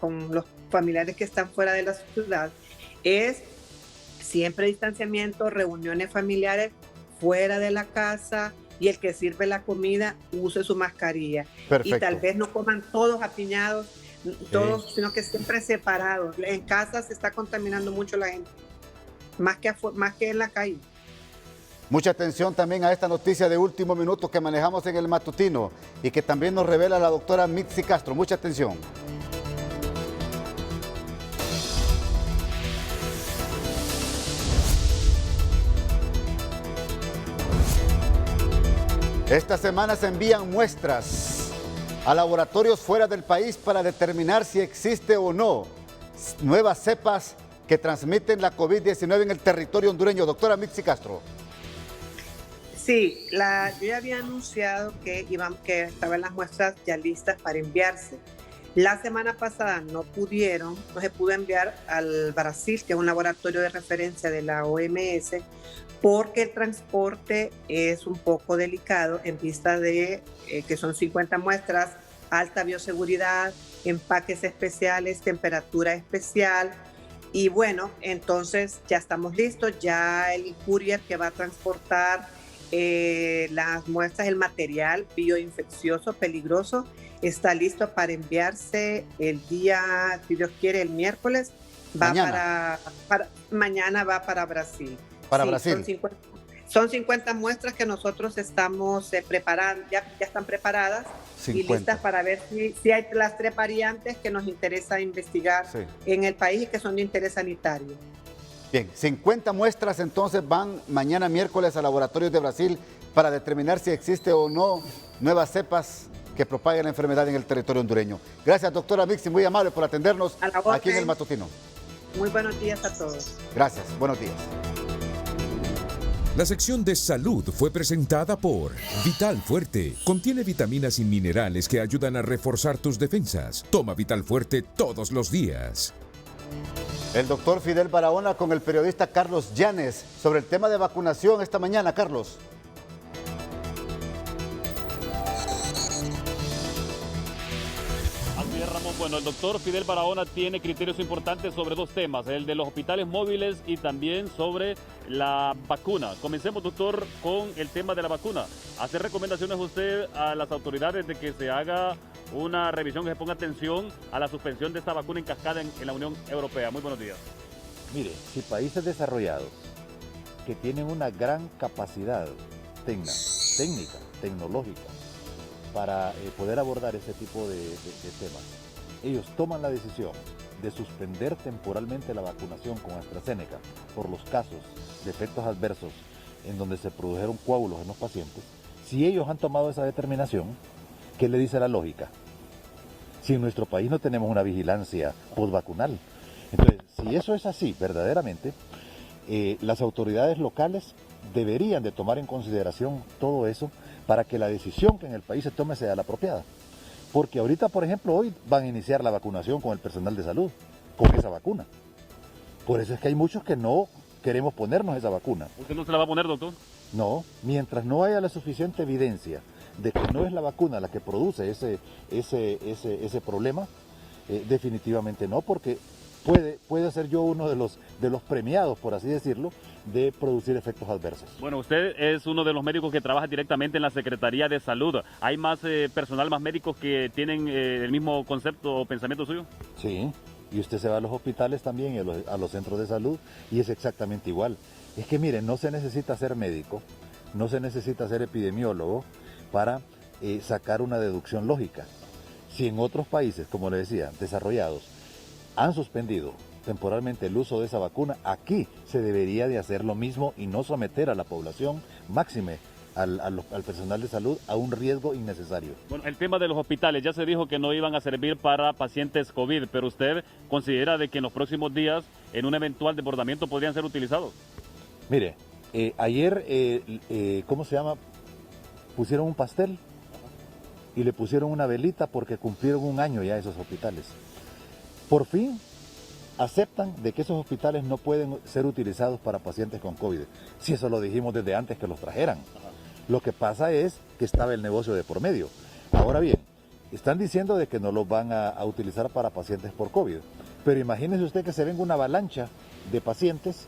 con los familiares que están fuera de la ciudad, es siempre distanciamiento, reuniones familiares fuera de la casa, y el que sirve la comida use su mascarilla. Perfecto. Y tal vez no coman todos apiñados, todos, sino que siempre separados. En casa se está contaminando mucho la gente, más que en la calle. Mucha atención también a esta noticia de último minuto que manejamos en el matutino y que también nos revela la doctora Mitzi Castro. Mucha atención. Esta semana se envían muestras a laboratorios fuera del país para determinar si existe o no nuevas cepas que transmiten la COVID-19 en el territorio hondureño. Doctora Mitzi Castro. Sí, yo ya había anunciado que estaban las muestras ya listas para enviarse. La semana pasada no se pudo enviar al Brasil, que es un laboratorio de referencia de la OMS, porque el transporte es un poco delicado en vista de que son 50 muestras, alta bioseguridad, empaques especiales, temperatura especial. Y bueno, entonces ya estamos listos, ya el courier que va a transportar las muestras, el material bioinfeccioso peligroso, está listo para enviarse el día, si Dios quiere, el miércoles. Mañana va para Brasil. Para Brasil. Son 50 muestras que nosotros estamos preparando, ya están preparadas 50. Y listas para ver si hay las 3 variantes que nos interesa investigar en el país y que son de interés sanitario. Bien, 50 muestras entonces van mañana miércoles a laboratorios de Brasil para determinar si existe o no nuevas cepas que propaguen la enfermedad en el territorio hondureño. Gracias, doctora Mitzi, muy amable por atendernos aquí en el matutino. Muy buenos días a todos. Gracias, buenos días. La sección de salud fue presentada por Vital Fuerte. Contiene vitaminas y minerales que ayudan a reforzar tus defensas. Toma Vital Fuerte todos los días. El doctor Fidel Barahona con el periodista Carlos Llanes sobre el tema de vacunación esta mañana. Carlos. Así es, Ramón. Bueno, el doctor Fidel Barahona tiene criterios importantes sobre dos temas, el de los hospitales móviles y también sobre la vacuna. Comencemos, doctor, con el tema de la vacuna. ¿Hace recomendaciones usted a las autoridades de que se haga una revisión, que se ponga atención a la suspensión de esta vacuna en cascada en la Unión Europea? Muy buenos días. Mire, si países desarrollados que tienen una gran capacidad técnica, tecnológica, para poder abordar ese tipo de temas, ellos toman la decisión de suspender temporalmente la vacunación con AstraZeneca por los casos de efectos adversos en donde se produjeron coágulos en los pacientes, si ellos han tomado esa determinación, ¿qué le dice la lógica? Si en nuestro país no tenemos una vigilancia postvacunal. Entonces, si eso es así, verdaderamente, las autoridades locales deberían de tomar en consideración todo eso para que la decisión que en el país se tome sea la apropiada. Porque ahorita, por ejemplo, hoy van a iniciar la vacunación con el personal de salud, con esa vacuna. Por eso es que hay muchos que no queremos ponernos esa vacuna. ¿Usted no se la va a poner, doctor? No, mientras no haya la suficiente evidencia de que no es la vacuna la que produce ese problema, definitivamente no, porque puede ser yo uno de los premiados, por así decirlo, de producir efectos adversos. Bueno, usted es uno de los médicos que trabaja directamente en la Secretaría de Salud. ¿Hay más personal, más médicos que tienen el mismo concepto o pensamiento suyo? Sí, y usted se va a los hospitales también y a los centros de salud y es exactamente igual. Es que miren, no se necesita ser médico, no se necesita ser epidemiólogo para sacar una deducción lógica. Si en otros países, como le decía, desarrollados, han suspendido temporalmente el uso de esa vacuna, aquí se debería de hacer lo mismo y no someter a la población, máxime al personal de salud, a un riesgo innecesario. Bueno, el tema de los hospitales, ya se dijo que no iban a servir para pacientes COVID, pero usted considera de que en los próximos días, en un eventual desbordamiento, podrían ser utilizados. Mire, ayer, ¿cómo se llama? Pusieron un pastel y le pusieron una velita porque cumplieron un año ya esos hospitales. Por fin aceptan de que esos hospitales no pueden ser utilizados para pacientes con COVID. Si eso lo dijimos desde antes que los trajeran. Lo que pasa es que estaba el negocio de por medio. Ahora bien, están diciendo de que no los van a utilizar para pacientes por COVID. Pero imagínese usted que se venga una avalancha de pacientes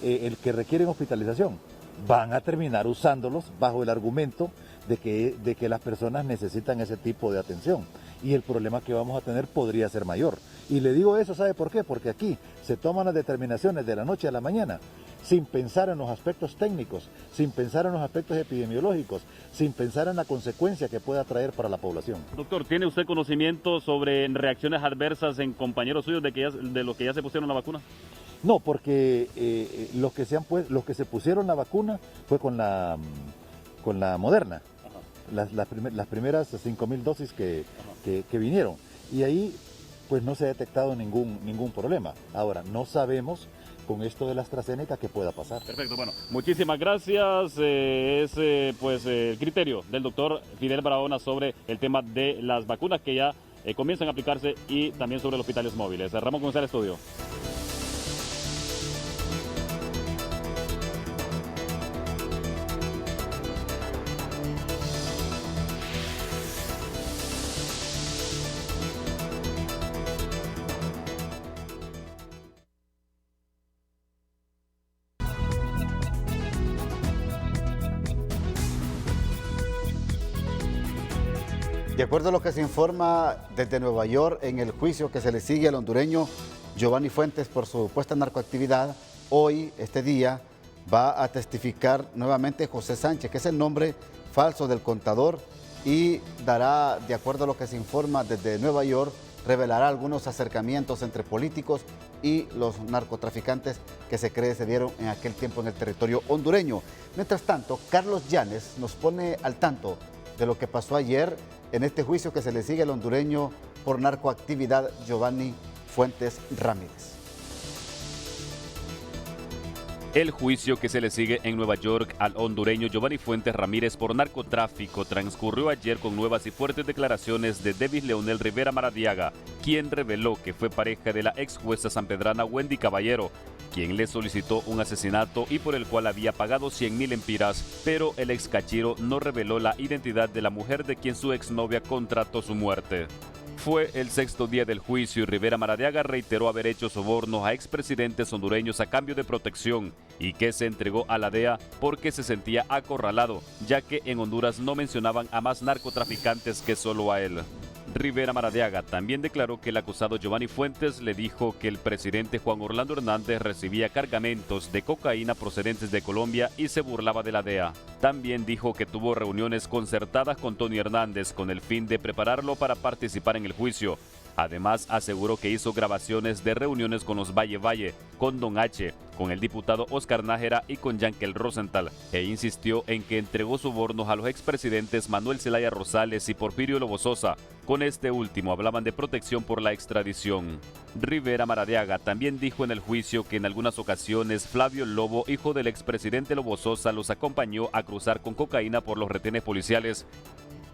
el que requieren hospitalización. Van a terminar usándolos bajo el argumento de que las personas necesitan ese tipo de atención. Y el problema que vamos a tener podría ser mayor. Y le digo eso, ¿sabe por qué? Porque aquí se toman las determinaciones de la noche a la mañana, sin pensar en los aspectos técnicos, sin pensar en los aspectos epidemiológicos, sin pensar en la consecuencia que pueda traer para la población. Doctor, ¿tiene usted conocimiento sobre reacciones adversas en compañeros suyos de los que ya se pusieron la vacuna? No, porque los que se pusieron la vacuna fue con la Moderna, las primeras 5.000 dosis que vinieron. Y ahí pues no se ha detectado ningún problema. Ahora, no sabemos con esto de la AstraZeneca qué pueda pasar. Perfecto, bueno, muchísimas gracias. El criterio del doctor Fidel Barahona sobre el tema de las vacunas que ya comienzan a aplicarse y también sobre los hospitales móviles. Ramón González, estudio. De acuerdo a lo que se informa desde Nueva York en el juicio que se le sigue al hondureño Giovanni Fuentes por su supuesta narcoactividad, hoy, este día, va a testificar nuevamente José Sánchez, que es el nombre falso del contador, y dará, de acuerdo a lo que se informa desde Nueva York, revelará algunos acercamientos entre políticos y los narcotraficantes que se cree se dieron en aquel tiempo en el territorio hondureño. Mientras tanto, Carlos Llanes nos pone al tanto de lo que pasó ayer en este juicio que se le sigue al hondureño por narcoactividad Giovanni Fuentes Ramírez. El juicio que se le sigue en Nueva York al hondureño Giovanni Fuentes Ramírez por narcotráfico transcurrió ayer con nuevas y fuertes declaraciones de David Leonel Rivera Maradiaga, quien reveló que fue pareja de la ex jueza sanpedrana Wendy Caballero, quien le solicitó un asesinato y por el cual había pagado 100,000 empiras, pero el ex cachiro no reveló la identidad de la mujer de quien su exnovia contrató su muerte. Fue el sexto día del juicio y Rivera Maradiaga reiteró haber hecho sobornos a expresidentes hondureños a cambio de protección y que se entregó a la DEA porque se sentía acorralado, ya que en Honduras no mencionaban a más narcotraficantes que solo a él. Rivera Maradiaga también declaró que el acusado Giovanni Fuentes le dijo que el presidente Juan Orlando Hernández recibía cargamentos de cocaína procedentes de Colombia y se burlaba de la DEA. También dijo que tuvo reuniones concertadas con Tony Hernández con el fin de prepararlo para participar en el juicio. Además, aseguró que hizo grabaciones de reuniones con los Valle, con Don H, con el diputado Oscar Nájera y con Yankel Rosenthal, e insistió en que entregó sobornos a los expresidentes Manuel Zelaya Rosales y Porfirio Lobo Sosa. Con este último hablaban de protección por la extradición. Rivera Maradiaga también dijo en el juicio que en algunas ocasiones Flavio Lobo, hijo del expresidente Lobo Sosa, los acompañó a cruzar con cocaína por los retenes policiales.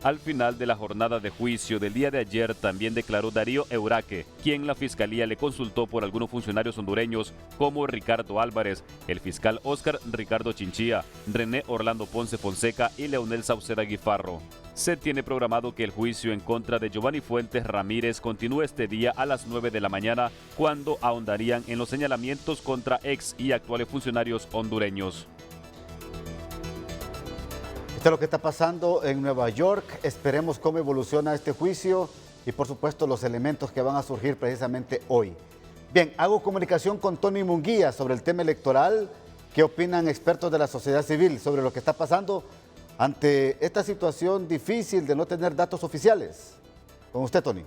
Al final de la jornada de juicio del día de ayer también declaró Darío Euraque, quien la fiscalía le consultó por algunos funcionarios hondureños como Ricardo Álvarez, el fiscal Óscar Ricardo Chinchilla, René Orlando Ponce Fonseca y Leonel Sauceda Guifarro. Se tiene programado que el juicio en contra de Giovanni Fuentes Ramírez continúe este día a las 9 de la mañana, cuando ahondarían en los señalamientos contra ex y actuales funcionarios hondureños. Esto es lo que está pasando en Nueva York. Esperemos cómo evoluciona este juicio y por supuesto los elementos que van a surgir precisamente hoy. Bien, hago comunicación con Tony Munguía sobre el tema electoral. ¿Qué opinan expertos de la sociedad civil sobre lo que está pasando ante esta situación difícil de no tener datos oficiales? Con usted, Tony.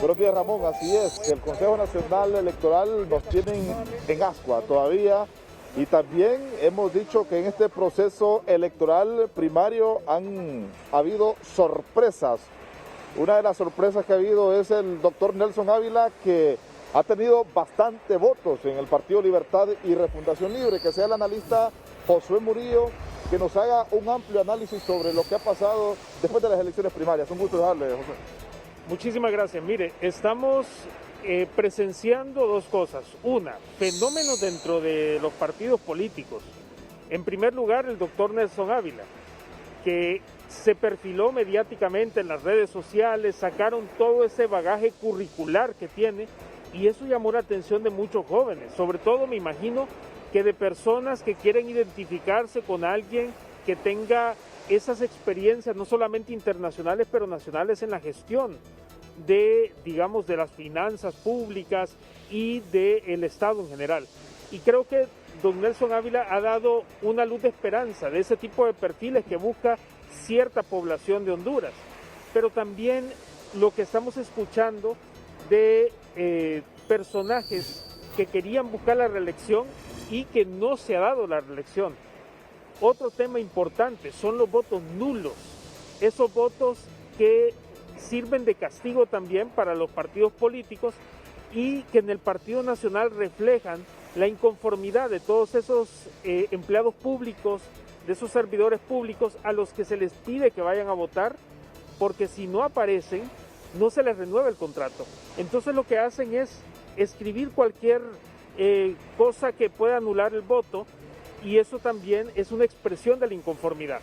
Buenos días, Ramón. Así es, el Consejo Nacional Electoral nos tiene en ascua todavía y también hemos dicho que en este proceso electoral primario han habido sorpresas. Una de las sorpresas que ha habido es el doctor Nelson Ávila, que ha tenido bastante votos en el Partido Libertad y Refundación Libre. Que sea el analista Josué Murillo, que nos haga un amplio análisis sobre lo que ha pasado después de las elecciones primarias. Un gusto dejarle, Josué. Muchísimas gracias. Mire, estamos presenciando dos cosas. Una, fenómenos dentro de los partidos políticos. En primer lugar, el doctor Nelson Ávila, que se perfiló mediáticamente en las redes sociales, sacaron todo ese bagaje curricular que tiene y eso llamó la atención de muchos jóvenes. Sobre todo, me imagino, que de personas que quieren identificarse con alguien que tenga esas experiencias no solamente internacionales pero nacionales en la gestión de, digamos, de las finanzas públicas y del Estado en general. Y creo que don Nelson Ávila ha dado una luz de esperanza de ese tipo de perfiles que busca cierta población de Honduras. Pero también lo que estamos escuchando de personajes que querían buscar la reelección y que no se ha dado la reelección. Otro tema importante son los votos nulos, esos votos que sirven de castigo también para los partidos políticos y que en el Partido Nacional reflejan la inconformidad de todos esos empleados públicos, de esos servidores públicos a los que se les pide que vayan a votar, porque si no aparecen, no se les renueva el contrato. Entonces lo que hacen es escribir cualquier cosa que pueda anular el voto, y eso también es una expresión de la inconformidad.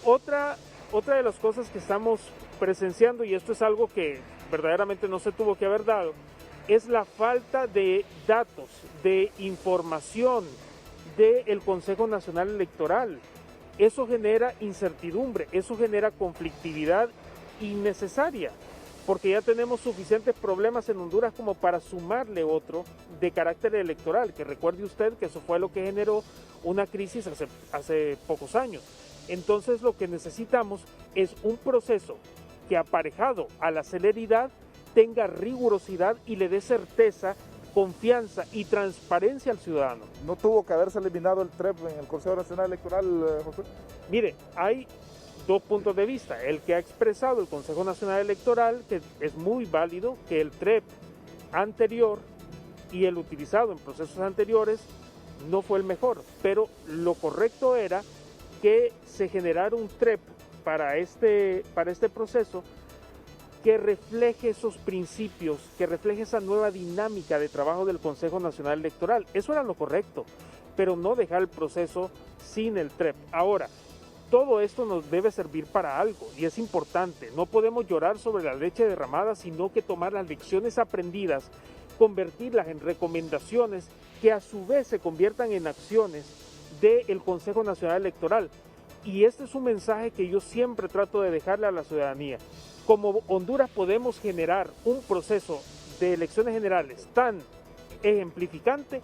Otra de las cosas que estamos presenciando, y esto es algo que verdaderamente no se tuvo que haber dado, es la falta de datos, de información del Consejo Nacional Electoral. Eso genera incertidumbre, eso genera conflictividad innecesaria, porque ya tenemos suficientes problemas en Honduras como para sumarle otro de carácter electoral, que recuerde usted que eso fue lo que generó una crisis hace pocos años. Entonces lo que necesitamos es un proceso que, aparejado a la celeridad, tenga rigurosidad y le dé certeza, confianza y transparencia al ciudadano. ¿No tuvo que haberse eliminado el TREP en el Consejo Nacional Electoral, José? Mire, hay dos puntos de vista. El que ha expresado el Consejo Nacional Electoral, que es muy válido, que el TREP anterior y el utilizado en procesos anteriores no fue el mejor, pero lo correcto era que se generara un TREP para este proceso que refleje esos principios, que refleje esa nueva dinámica de trabajo del Consejo Nacional Electoral. Eso era lo correcto, pero no dejar el proceso sin el TREP. Ahora, todo esto nos debe servir para algo y es importante. No podemos llorar sobre la leche derramada, sino que tomar las lecciones aprendidas, convertirlas en recomendaciones que a su vez se conviertan en acciones del Consejo Nacional Electoral. Y este es un mensaje que yo siempre trato de dejarle a la ciudadanía. Como Honduras podemos generar un proceso de elecciones generales tan ejemplificante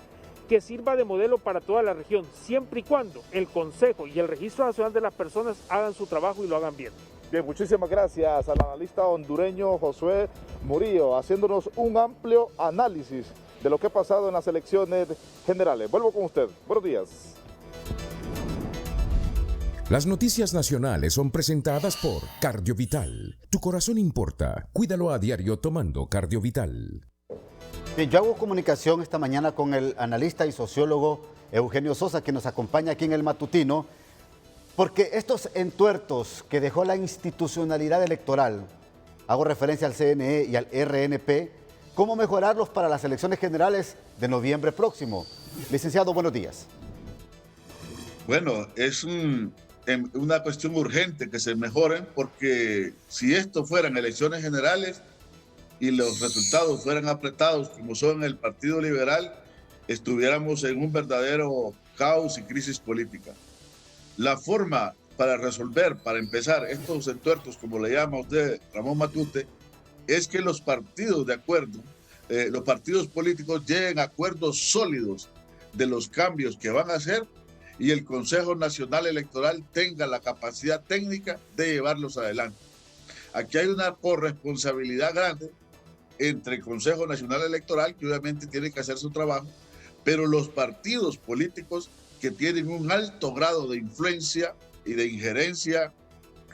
que sirva de modelo para toda la región, siempre y cuando el Consejo y el Registro Nacional de las Personas hagan su trabajo y lo hagan bien. Bien, muchísimas gracias al analista hondureño Josué Murillo, haciéndonos un amplio análisis de lo que ha pasado en las elecciones generales. Vuelvo con usted. Buenos días. Las noticias nacionales son presentadas por Cardiovital. Tu corazón importa. Cuídalo a diario tomando Cardiovital. Bien, yo hago comunicación esta mañana con el analista y sociólogo Eugenio Sosa, que nos acompaña aquí en el matutino, porque estos entuertos que dejó la institucionalidad electoral, hago referencia al CNE y al RNP, ¿cómo mejorarlos para las elecciones generales de noviembre próximo? Licenciado, buenos días. Bueno, es una cuestión urgente que se mejoren, porque si esto fueran elecciones generales y los resultados fueran apretados como son en el Partido Liberal, estuviéramos en un verdadero caos y crisis política. La forma para resolver, para empezar estos entuertos, como le llama usted, Ramón Matute, es que los partidos de acuerdo, los partidos políticos lleguen a acuerdos sólidos de los cambios que van a hacer y el Consejo Nacional Electoral tenga la capacidad técnica de llevarlos adelante. Aquí hay una corresponsabilidad grande entre el Consejo Nacional Electoral, que obviamente tiene que hacer su trabajo, pero los partidos políticos que tienen un alto grado de influencia y de injerencia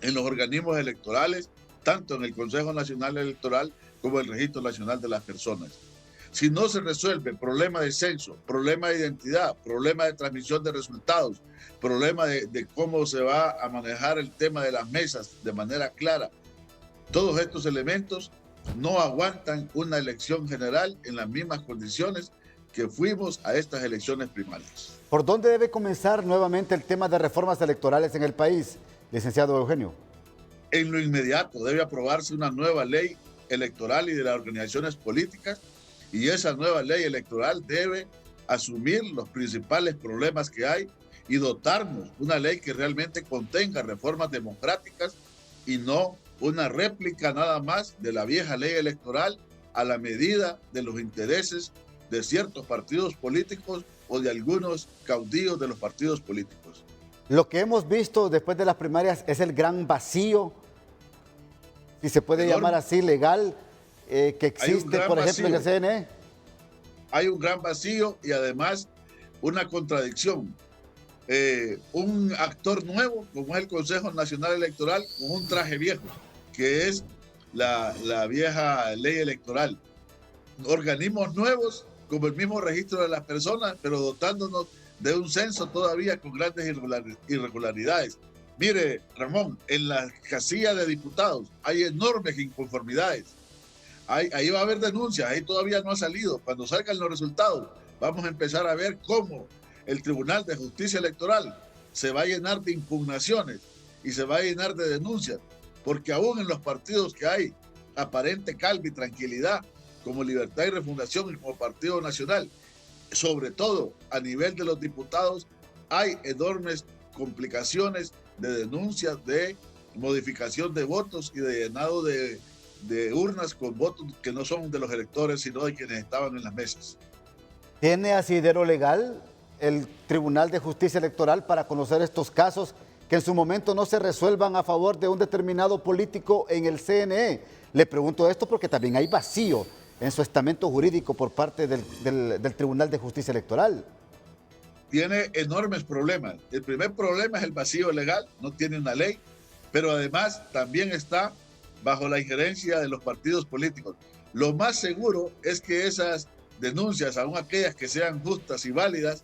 en los organismos electorales, tanto en el Consejo Nacional Electoral como el Registro Nacional de las Personas. Si no se resuelve problema de censo, problema de identidad, problema de transmisión de resultados, problema de cómo se va a manejar el tema de las mesas de manera clara, todos estos elementos no aguantan una elección general en las mismas condiciones que fuimos a estas elecciones primarias. ¿Por dónde debe comenzar nuevamente el tema de reformas electorales en el país, licenciado Eugenio? En lo inmediato debe aprobarse una nueva ley electoral y de las organizaciones políticas, y esa nueva ley electoral debe asumir los principales problemas que hay y dotarnos una ley que realmente contenga reformas democráticas y no una réplica nada más de la vieja ley electoral a la medida de los intereses de ciertos partidos políticos o de algunos caudillos de los partidos políticos. Lo que hemos visto después de las primarias es el gran vacío, si se puede llamar así, legal, que existe, por ejemplo, en el CNE. Hay un gran vacío y además una contradicción. Un actor nuevo, como es el Consejo Nacional Electoral, con un traje viejo, que es la vieja ley electoral. Organismos nuevos, como el mismo registro de las personas, pero dotándonos de un censo todavía con grandes irregularidades. Mire, Ramón, en la casilla de diputados hay enormes inconformidades. Ahí va a haber denuncias, ahí todavía no ha salido. Cuando salgan los resultados, vamos a empezar a ver cómo el Tribunal de Justicia Electoral se va a llenar de impugnaciones y se va a llenar de denuncias, porque aún en los partidos que hay aparente calma y tranquilidad, como Libertad y Refundación y como Partido Nacional, sobre todo a nivel de los diputados, hay enormes complicaciones de denuncias, de modificación de votos y de llenado de urnas con votos que no son de los electores, sino de quienes estaban en las mesas. ¿Tiene asidero legal el Tribunal de Justicia Electoral para conocer estos casos que en su momento no se resuelvan a favor de un determinado político en el CNE? Le pregunto esto porque también hay vacío en su estamento jurídico por parte del Tribunal de Justicia Electoral. Tiene enormes problemas. El primer problema es el vacío legal, no tiene una ley. pero además también está bajo la injerencia de los partidos políticos. Lo más seguro es que esas denuncias, aun aquellas que sean justas y válidas,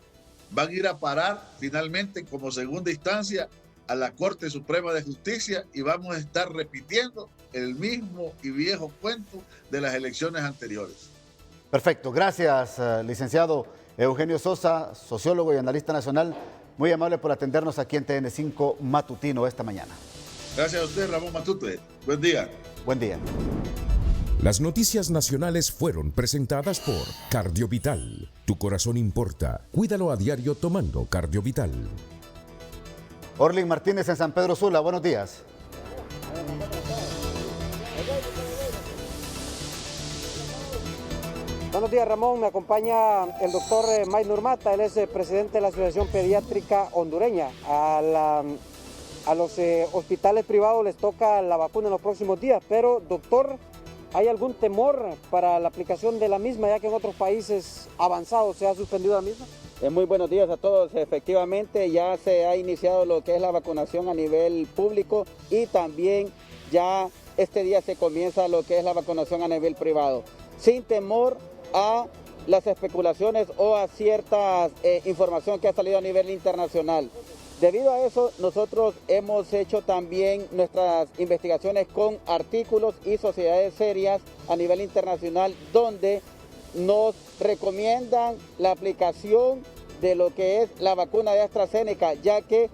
van a ir a parar finalmente como segunda instancia a la Corte Suprema de Justicia y vamos a estar repitiendo el mismo y viejo cuento de las elecciones anteriores. Perfecto, gracias, licenciado Eugenio Sosa, sociólogo y analista nacional. Muy amable por atendernos aquí en TN5 Matutino esta mañana. Gracias a usted, Ramón Matute. Buen día. Buen día. Las noticias nacionales fueron presentadas por Cardiovital. Tu corazón importa. Cuídalo a diario tomando Cardiovital. Orlin Martínez en San Pedro Sula, buenos días. Buenos días, Ramón. Me acompaña el doctor Mike Nurmata. Él es presidente de la Asociación Pediátrica Hondureña. A los hospitales privados les toca la vacuna en los próximos días, pero, doctor, ¿hay algún temor para la aplicación de la misma, ya que en otros países avanzados se ha suspendido la misma? Muy buenos días a todos. Efectivamente, ya se ha iniciado lo que es la vacunación a nivel público y también ya este día se comienza lo que es la vacunación a nivel privado. Sin temor a las especulaciones o a cierta información que ha salido a nivel internacional. Debido a eso, nosotros hemos hecho también nuestras investigaciones con artículos y sociedades serias a nivel internacional donde nos recomiendan la aplicación de lo que es la vacuna de AstraZeneca, ya que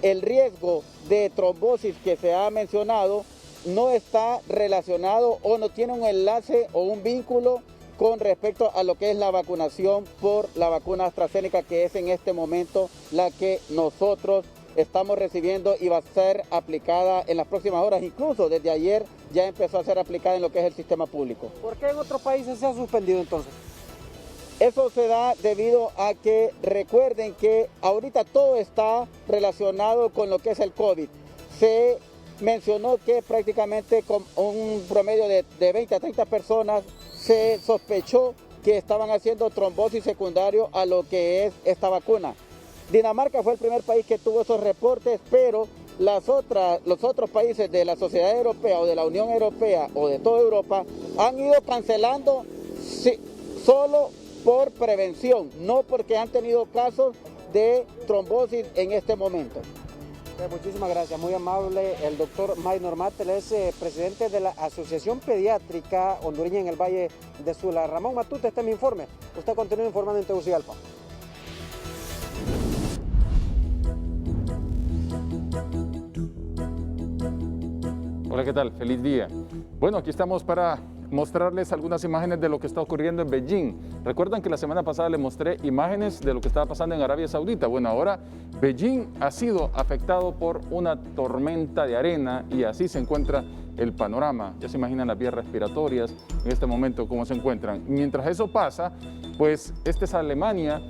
el riesgo de trombosis que se ha mencionado no está relacionado o no tiene un enlace o un vínculo con respecto a lo que es la vacunación por la vacuna AstraZeneca, que es en este momento la que nosotros estamos recibiendo y va a ser aplicada en las próximas horas. Incluso desde ayer ya empezó a ser aplicada en lo que es el sistema público. ¿Por qué en otros países se ha suspendido entonces? Eso se da debido a que recuerden que ahorita todo está relacionado con lo que es el COVID. Se mencionó que prácticamente con un promedio de 20 a 30 personas se sospechó que estaban haciendo trombosis secundario a lo que es esta vacuna. Dinamarca fue el primer país que tuvo esos reportes, pero los otros países de la Sociedad Europea o de la Unión Europea o de toda Europa han ido cancelando solo por prevención, no porque han tenido casos de trombosis en este momento. Muchísimas gracias, muy amable el doctor Mike Nurmata. Él es presidente de la Asociación Pediátrica Hondureña en el Valle de Sula. Ramón Matute, este es mi informe. Usted continúa informando en Tegucigalpa. Hola, ¿qué tal? Feliz día. Bueno, aquí estamos para mostrarles algunas imágenes de lo que está ocurriendo en Beijing. Recuerdan que la semana pasada les mostré imágenes de lo que estaba pasando en Arabia Saudita. Bueno, ahora Beijing ha sido afectado por una tormenta de arena y así se encuentra el panorama. Ya se imaginan las vías respiratorias en este momento cómo se encuentran. Mientras eso pasa, pues este es Alemania,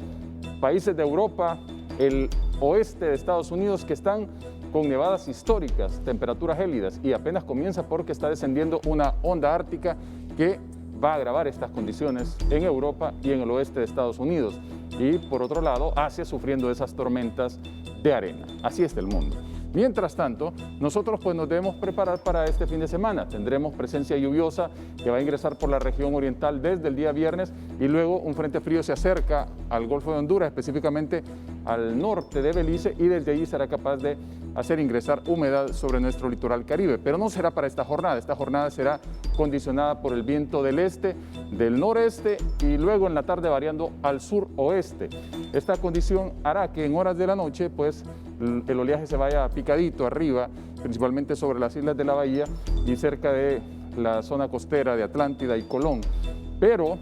países de Europa, el oeste de Estados Unidos que están con nevadas históricas, temperaturas gélidas y apenas comienza porque está descendiendo una onda ártica que va a agravar estas condiciones en Europa y en el oeste de Estados Unidos. Y por otro lado, Asia sufriendo esas tormentas de arena. Así está el mundo. Mientras tanto, nosotros pues nos debemos preparar para este fin de semana. Tendremos presencia lluviosa que va a ingresar por la región oriental desde el día viernes y luego un frente frío se acerca al Golfo de Honduras, específicamente al norte de Belice, y desde allí será capaz de hacer ingresar humedad sobre nuestro litoral caribe. Pero no será para esta jornada será condicionada por el viento del este, del noreste y luego en la tarde variando al suroeste. Esta condición hará que en horas de la noche pues el oleaje se vaya picadito arriba, principalmente sobre las islas de la bahía y cerca de la zona costera de Atlántida y Colón. Pero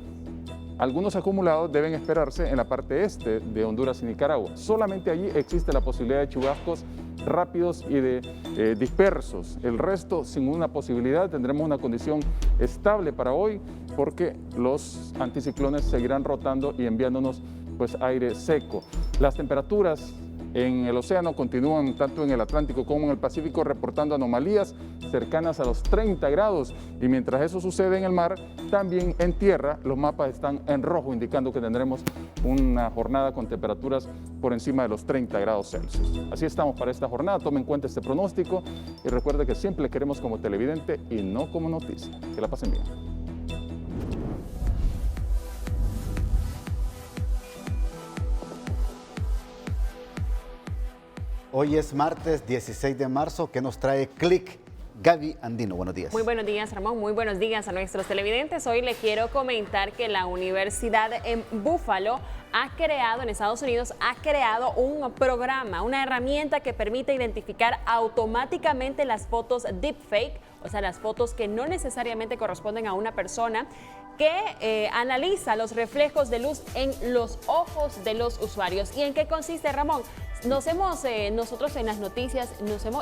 algunos acumulados deben esperarse en la parte este de Honduras y Nicaragua. Solamente allí existe la posibilidad de chubascos rápidos y de dispersos. El resto, sin una posibilidad, tendremos una condición estable para hoy porque los anticiclones seguirán rotando y enviándonos pues aire seco. Las temperaturas en el océano continúan tanto en el Atlántico como en el Pacífico reportando anomalías cercanas a los 30 grados. Y mientras eso sucede en el mar, también en tierra los mapas están en rojo, indicando que tendremos una jornada con temperaturas por encima de los 30 grados Celsius. Así estamos para esta jornada. Tome en cuenta este pronóstico y recuerde que siempre queremos como televidente y no como noticia. Que la pasen bien. Hoy es martes 16 de marzo. ¿Qué nos trae Click? Gaby Andino, buenos días. Muy buenos días, Ramón. Muy buenos días a nuestros televidentes. Hoy le quiero comentar que la Universidad en Buffalo en Estados Unidos, ha creado un programa, una herramienta que permite identificar automáticamente las fotos deepfake, o sea, las fotos que no necesariamente corresponden a una persona, que analiza los reflejos de luz en los ojos de los usuarios. ¿Y en qué consiste, Ramón? Nosotros en las noticias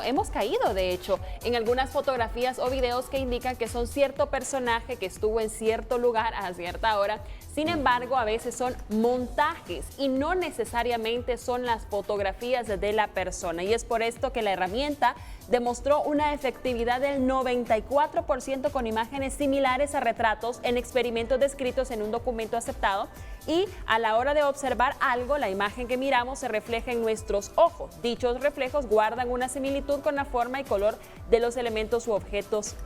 hemos caído, de hecho, en algunas fotografías o videos que indican que son cierto personaje que estuvo en cierto lugar a cierta hora. Sin embargo, a veces son montajes y no necesariamente son las fotografías de la persona. Y es por esto que la herramienta demostró una efectividad del 94% con imágenes similares a retratos en experimentos descritos en un documento aceptado, y a la hora de observar algo, la imagen que miramos se refleja en nuestros ojos. Dichos reflejos guardan una similitud con la forma y color de los elementos u objetos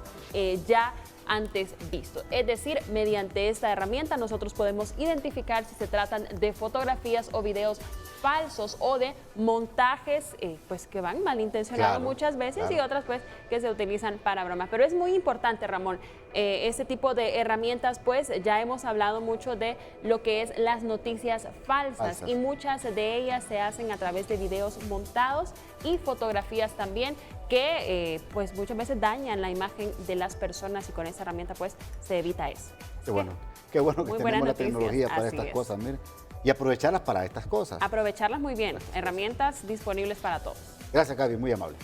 ya antes vistos. Es decir, mediante esta herramienta nosotros podemos identificar si se tratan de fotografías o videos falsos o de montajes pues que van malintencionados muchas veces y otras pues que se utilizan para bromas. Pero es muy importante, Ramón, este tipo de herramientas, pues ya hemos hablado mucho de lo que es las noticias falsas y muchas de ellas se hacen a través de videos montados y fotografías también que pues muchas veces dañan la imagen de las personas, y con esta herramienta pues se evita eso. Qué bueno que tenemos la tecnología para estas cosas, mire, y aprovecharlas para estas cosas. Aprovecharlas muy bien, herramientas disponibles para todos. Gracias, Gaby, muy amable.